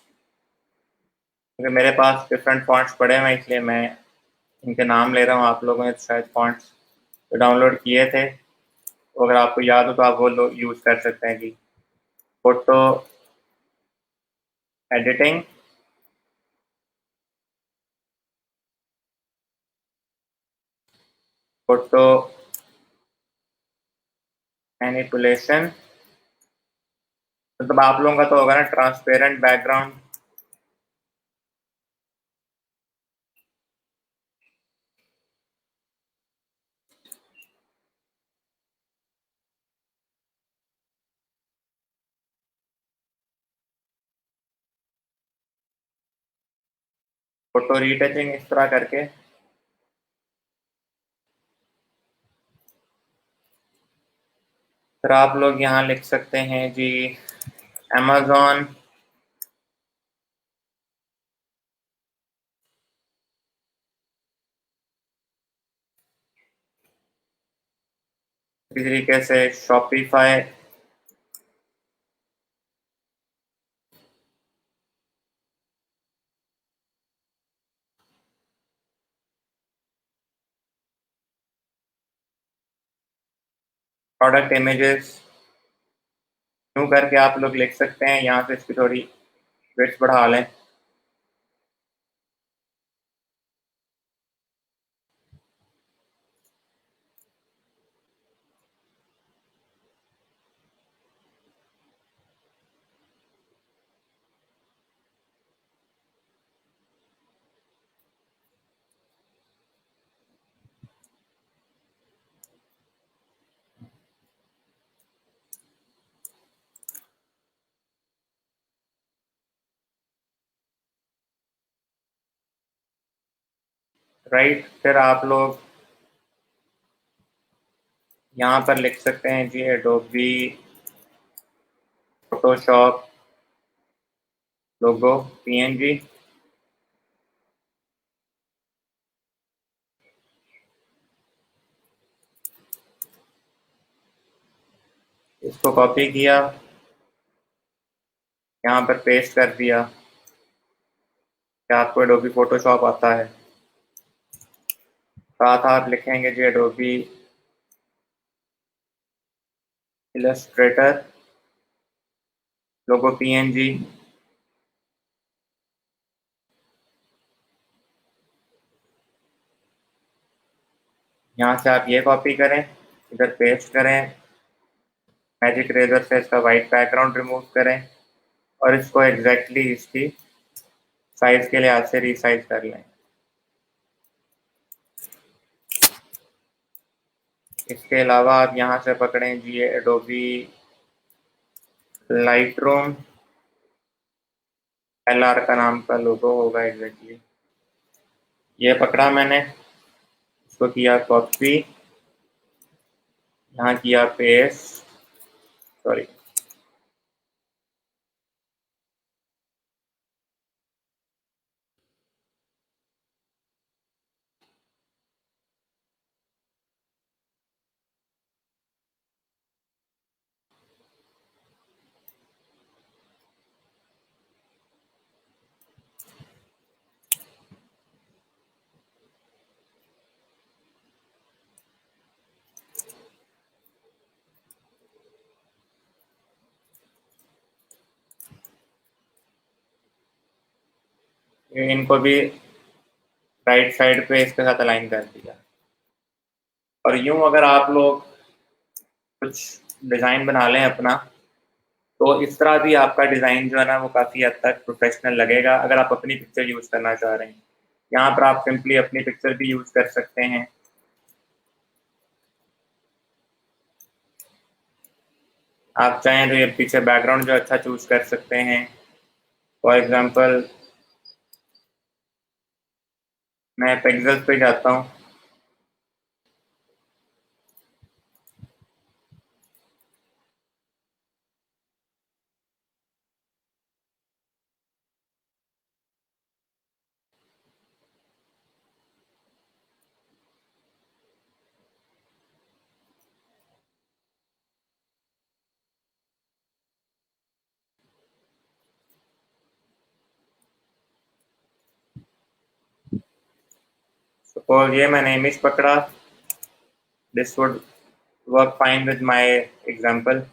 [SPEAKER 1] क्योंकि मेरे पास डिफरेंट फॉन्ट्स पड़े हुए हैं इसलिए मैं इनके नाम ले रहा हूँ। आप लोगों ने शायद फॉन्ट्स तो डाउनलोड किए थे, तो अगर आपको याद हो तो आप वो लोग यूज़ कर सकते हैं जी। फोटो एडिटिंग, फोटो मैनिपुलेशन, मतलब आप लोगों का तो होगा ना ट्रांसपेरेंट बैकग्राउंड। फोटो रीटचिंग इस तरह करके। फिर आप लोग यहाँ लिख सकते हैं जी अमेज़ॉन इसी तरीके से शॉपिफाई, प्रोडक्ट इमेजेस यूँ करके आप लोग लिख सकते हैं। यहाँ से इसकी थोड़ी विड्थ बढ़ा लें। राइट, फिर आप लोग यहाँ पर लिख सकते हैं जी एडोबी फोटोशॉप लोगो पीएनजी। इसको कॉपी किया, यहाँ पर पेस्ट कर दिया। क्या आपको एडोबी फोटोशॉप आता है? साथ आप लिखेंगे जी एडोबी इलस्ट्रेटर लोगो पीएनजी। यहाँ से आप ये कॉपी करें, इधर पेस्ट करें, मैजिक रेजर से इसका वाइट बैकग्राउंड रिमूव करें और इसको एग्जैक्टली इसकी साइज के लिहाज से रीसाइज कर लें। इसके अलावा आप यहाँ से पकड़ें जी एडोबी लाइटरूम, एलआर का नाम का लोगो होगा एग्जैक्टली। ये पकड़ा मैंने, इसको किया कॉपी, यहाँ किया पेस्ट, सॉरी इनको भी राइट साइड पे इसके साथ अलाइन कर दिया। और यूं अगर आप लोग कुछ डिज़ाइन बना लें अपना, तो इस तरह भी आपका डिज़ाइन जो है ना वो काफ़ी हद तक प्रोफेशनल लगेगा, अगर आप अपनी पिक्चर यूज़ करना चाह रहे हैं। यहाँ पर आप सिंपली अपनी पिक्चर भी यूज़ कर सकते हैं। आप चाहें तो ये पीछे बैकग्राउंड जो अच्छा चूज़ कर सकते हैं। फॉर एग्ज़ाम्पल मैं पिक्सेल्स पे जाता हूँ। सपोज ये मैंने इमेज पकड़ा, this would work fine with my example.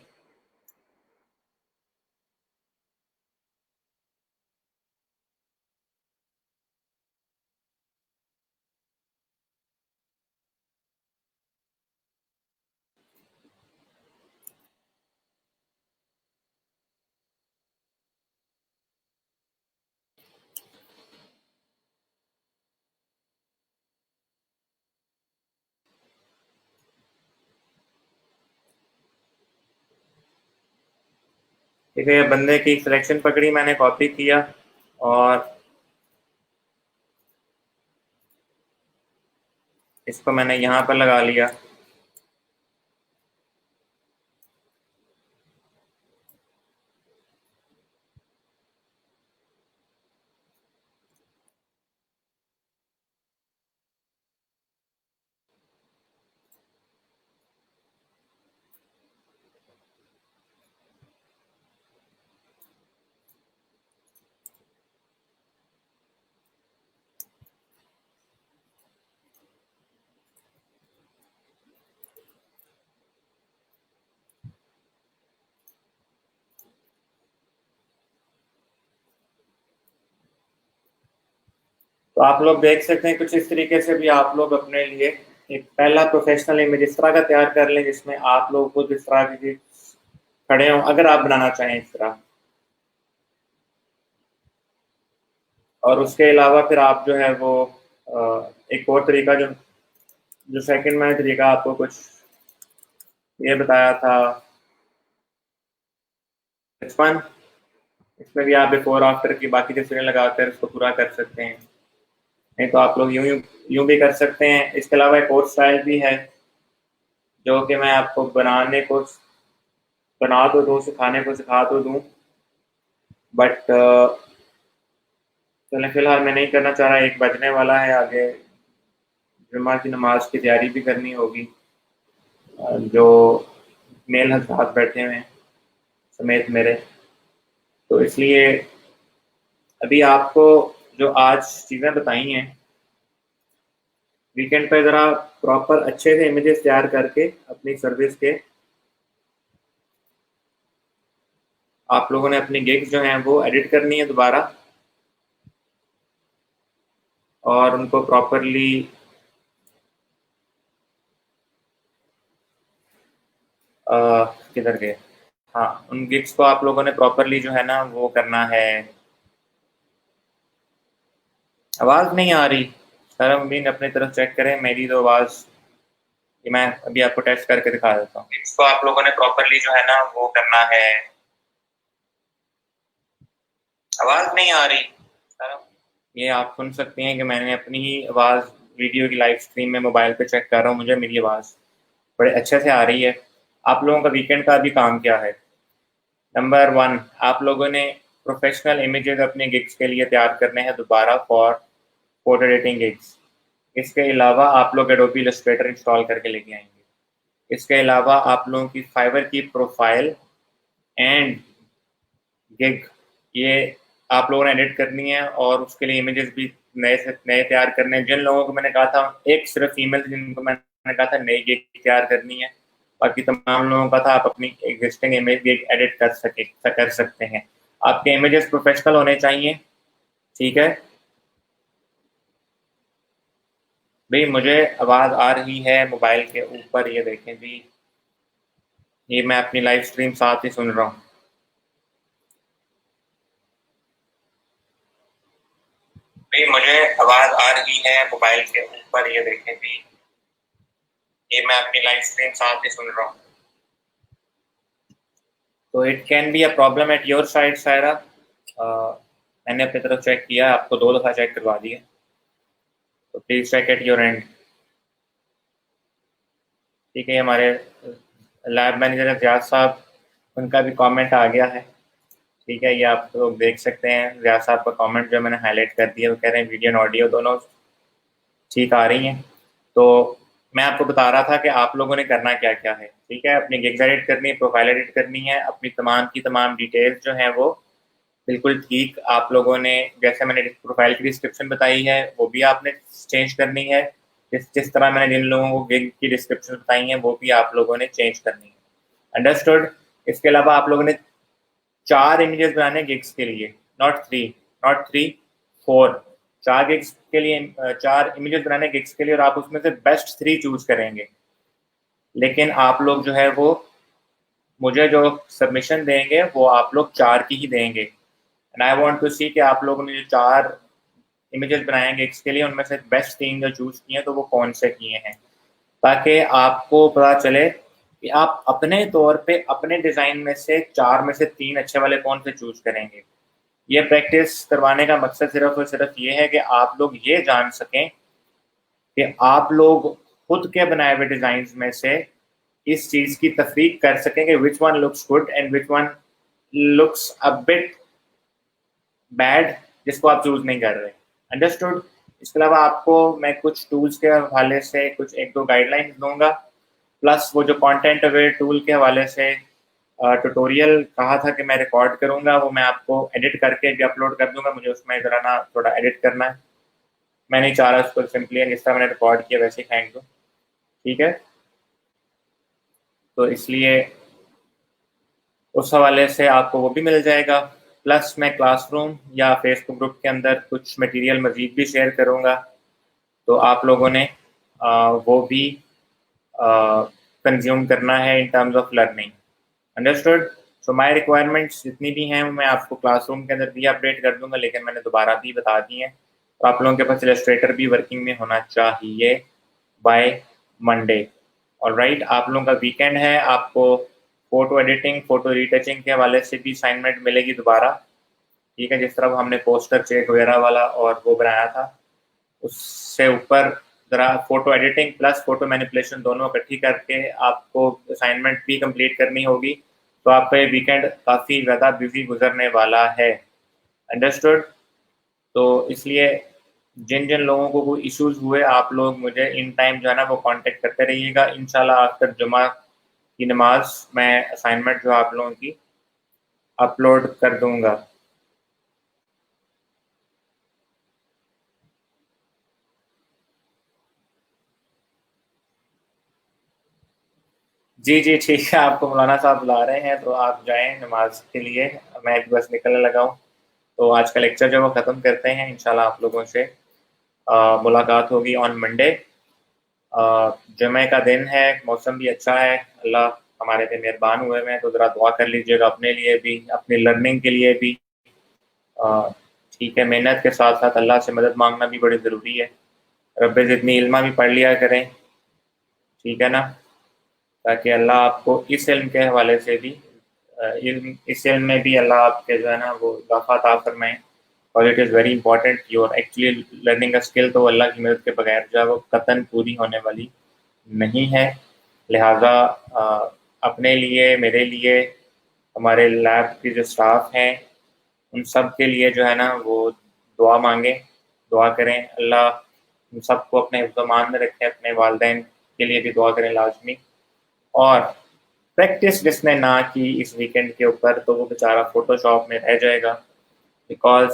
[SPEAKER 1] ठीक है, ये बंदे की सिलेक्शन पकड़ी, मैंने कॉपी किया और इसको मैंने यहाँ पर लगा लिया। तो आप लोग देख सकते हैं कुछ इस तरीके से भी आप लोग अपने लिए एक पहला प्रोफेशनल इमेज इस तरह का तैयार कर लें, जिसमें आप लोग खुद इस तरह की खड़े हों, अगर आप बनाना चाहें इस तरह। और उसके अलावा फिर आप जो है वो एक और तरीका जो जो सेकंड मैंने तरीका आपको कुछ ये बताया था 55, इसमें भी आप बिफोर आफ्टर की बाकी तस्वीरें लगाकर इसको पूरा कर सकते हैं। नहीं तो आप लोग यूं यूं यूं भी कर सकते हैं। इसके अलावा एक और स्टाइल भी है जो कि मैं आपको बनाने को बना तो दूँ, सिखाने को सिखा तो दूँ, बट चलें फिलहाल मैं नहीं करना चाह रहा। एक बजने वाला है, आगे जुम्मा की नमाज की तैयारी भी करनी होगी। जो मेल हजरात बैठे हुए हैं समेत मेरे, तो इसलिए अभी आपको जो आज चीज़ें बताई हैं, वीकेंड पे ज़रा प्रॉपर अच्छे से इमेजेस तैयार करके अपनी सर्विस के आप लोगों ने अपनी गिग्स जो हैं वो एडिट करनी है दोबारा, और उनको प्रॉपरली किधर गए, हाँ, उन गिग्स को आप लोगों ने प्रॉपरली जो है ना वो करना है। आवाज़ नहीं आ रही सर, अमीन अपनी तरफ चेक करें मेरी तो आवाज़, ये मैं अभी आपको टेस्ट करके दिखा देता हूँ। इसको आप लोगों ने प्रॉपरली जो है ना वो करना है। आवाज़ नहीं आ रही सर, ये आप सुन सकते हैं कि मैंने अपनी ही आवाज़ वीडियो की लाइव स्ट्रीम में मोबाइल पे चेक कर रहा हूँ, मुझे मेरी आवाज़ बड़े अच्छे से आ रही है। आप लोगों का वीकेंड का भी काम क्या है? नंबर 1, आप लोगों ने प्रोफेशनल इमेजेस अपने गिग्स के लिए तैयार करने हैं दोबारा फॉर फोटो एडिटिंग गिग्स। इसके अलावा आप लोग एडोबी इलस्ट्रेटर इंस्टॉल करके लेके आएंगे। इसके अलावा आप लोगों की फाइवर की प्रोफाइल एंड गिग, ये आप लोगों ने एडिट करनी है, और उसके लिए इमेजेस भी नए से नए तैयार करने हैं। जिन लोगों को मैंने कहा था, एक सिर्फ फीमेल जिनको मैंने कहा था नई गिग तैयार करनी है, बाकी तमाम लोगों का था आप अपनी एग्जिस्टिंग इमेज गिग एडिट कर सकते हैं। आपके इमेजेस प्रोफेशनल होने चाहिए, ठीक है। भाई मुझे आवाज़ आ रही है मोबाइल के ऊपर, ये देखें जी, ये मैं अपनी लाइव स्ट्रीम साथ ही सुन रहा हूँ। भाई मुझे आवाज़ आ रही है मोबाइल के ऊपर, ये देखें जी, ये मैं अपनी लाइव स्ट्रीम साथ ही सुन रहा हूँ। तो it can be a problem at your side Saira. मैंने अपनी तरफ चेक किया, आपको 2 दफ़ा चेक करवा दिए, तो please check at your end. ठीक है, हमारे लैब मैनेजर रियाज साहब, उनका भी कमेंट आ गया है। ठीक है, ये आप लोग देख सकते हैं, रियाज साहब का कमेंट जो मैंने हाईलाइट कर दिया, वो कह रहे हैं वीडियो और ऑडियो दोनों ठीक आ रही हैं। तो मैं आपको बता रहा था कि आप लोगों ने करना क्या क्या है। ठीक है, अपनी गिग्स एडिट करनी है, प्रोफाइल एडिट करनी है, अपनी तमाम की तमाम डिटेल्स जो हैं वो बिल्कुल ठीक आप लोगों ने, जैसे मैंने प्रोफाइल की डिस्क्रिप्शन बताई है वो भी आपने चेंज करनी है। जिस जिस तरह मैंने जिन लोगों को गिग की डिस्क्रिप्शन बताई है वो भी आप लोगों ने चेंज करनी है। अंडरस्टूड। इसके अलावा आप लोगों ने 4 इमेजेस बनाने गिग्स के लिए, not three, not three, 4। 4 gigs के लिए 4 इमेजेस बनाने गिग्स के लिए, और आप उसमें से बेस्ट 3 चूज करेंगे। लेकिन आप लोग जो है वो मुझे जो सबमिशन देंगे वो आप लोग 4 की ही देंगे। एंड आई वांट टू सी कि आप लोगों ने जो 4 इमेजेस बनाएंगे इसके लिए, उनमें से बेस्ट 3 जो चूज किए हैं तो वो कौन से किए हैं, ताकि आपको पता चले कि आप अपने तौर पे अपने डिज़ाइन में से 4 में से 3 अच्छे वाले कौन से चूज करेंगे। ये प्रैक्टिस करवाने का मकसद सिर्फ और सिर्फ ये है कि आप लोग ये जान सकें कि आप लोग खुद के बनाए हुए डिज़ाइन में से इस चीज़ की तफरीक कर सकें कि which one looks good and which one looks a bit bad, जिसको आप चूज नहीं कर रहे। अंडरस्टूड। इसके अलावा आपको मैं कुछ टूल्स के हवाले से कुछ 1-2 गाइडलाइंस दूंगा, प्लस वो जो कंटेंट अवेयर टूल के हवाले से ट्यूटोरियल कहा था कि मैं रिकॉर्ड करूंगा, वो मैं आपको एडिट करके भी अपलोड कर दूंगा। मुझे उसमें ज़रा ना थोड़ा एडिट करना है, मैं नहीं चाह रहा उसको सिंपली जिस तरह मैंने रिकॉर्ड किया वैसे ही फेंक दूँ। ठीक है, तो इसलिए उस हवाले से आपको वो भी मिल जाएगा। प्लस मैं क्लासरूम या फेसबुक ग्रुप के अंदर कुछ मटेरियल मज़ीद भी शेयर करूँगा, तो आप लोगों ने वो भी कंज्यूम करना है इन terms of learning. Understood. So my requirements जितनी भी हैं मैं आपको क्लासरूम के अंदर भी अपडेट कर दूंगा, लेकिन मैंने दोबारा भी बता दी हैं। तो आप लोगों के पास इलस्ट्रेटर भी वर्किंग में होना चाहिए बाय मंडे। ऑलराइट, आप लोगों का वीकेंड है, आपको फ़ोटो एडिटिंग, फ़ोटो रीटचिंग के हवाले से भी असाइनमेंट मिलेगी दोबारा। ठीक है, जिस तरह हमने पोस्टर चेक वगैरह वाला और वो बनाया था, उससे ऊपर ज़रा photo editing plus photo manipulation दोनों इकट्ठी करके आपको असाइनमेंट भी कंप्लीट करनी होगी। तो आपका ये वीकेंड काफ़ी ज़्यादा बिजी गुजरने वाला है। अंडरस्टूड। तो इसलिए जिन जिन लोगों को कोई इश्यूज़ हुए, आप लोग मुझे इन टाइम जो है ना वो कांटेक्ट करते रहिएगा। इंशाल्लाह आफ्टर जुमा की नमाज मैं असाइनमेंट जो आप लोगों की अपलोड कर दूंगा। जी जी ठीक है, आपको मौलाना साहब बुला रहे हैं तो आप जाएं नमाज के लिए, मैं भी बस निकलने लगा हूँ। तो आज का लेक्चर जो वो ख़त्म करते हैं, इंशाल्लाह आप लोगों से मुलाकात होगी ऑन मंडे। जुमे का दिन है, मौसम भी अच्छा है, अल्लाह हमारे पे मेहरबान हुए हैं, तो ज़रा दुआ कर लीजिएगा अपने लिए भी, अपनी लर्निंग के लिए भी। अ, ठीक है, मेहनत के साथ साथ अल्लाह से मदद मांगना भी बड़ी ज़रूरी है। रब्बे ज़िदनी इल्मा भी पढ़ लिया करें, ठीक है ना, ताकि अल्लाह आपको इस इल्म के हवाले से भी इस इल्म में भी अल्लाह आपके जो है ना वो इजाफ़ा अता फरमाएँ। और it is very important, you are actually learning a skill, तो अल्लाह की मदद के बगैर जो है वो कतन पूरी होने वाली नहीं है। लिहाजा अपने लिए, मेरे लिए, हमारे लैब के जो स्टाफ हैं, उन सब के लिए जो है ना वो दुआ मांगे, दुआ करें, अल्लाह उन सबको अपने हिफ्ज़-ओ-मान में रखें, अपने वालिदैन के लिए भी दुआ करें लाजमी। और प्रैक्टिस जिसने ना की इस वीकेंड के ऊपर, तो वो बेचारा फ़ोटोशॉप में रह जाएगा, बिकॉज़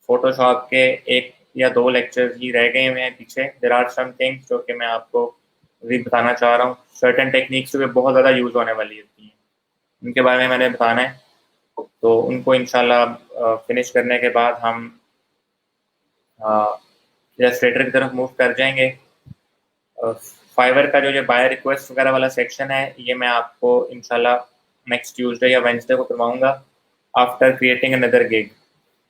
[SPEAKER 1] फ़ोटोशॉप के 1 या 2 लेक्चर्स ही रह गए हुए हैं पीछे। देयर आर सम थिंग्स जो कि मैं आपको अभी बताना चाह रहा हूँ। सर्टेन टेक्निक्स जो कि बहुत ज़्यादा यूज़ होने वाली होती हैं, उनके बारे में मैंने बताना है। तो उनको इंशाल्लाह फिनिश करने के बाद हम इलस्ट्रेटर की तरफ मूव कर जाएंगे। फाइवर का जो बायर रिक्वेस्ट वगैरह वाला सेक्शन है, ये मैं आपको इंशाल्लाह नेक्स्ट ट्यूसडे या वेंसडे को करवाऊंगा after creating another gig.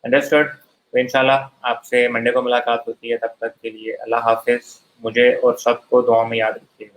[SPEAKER 1] Understood? तो इंशाल्लाह आपसे मंडे को मुलाकात होती है। तब तक के लिए अल्लाह हाफिज। मुझे और सबको दुआ में याद रखिएगा।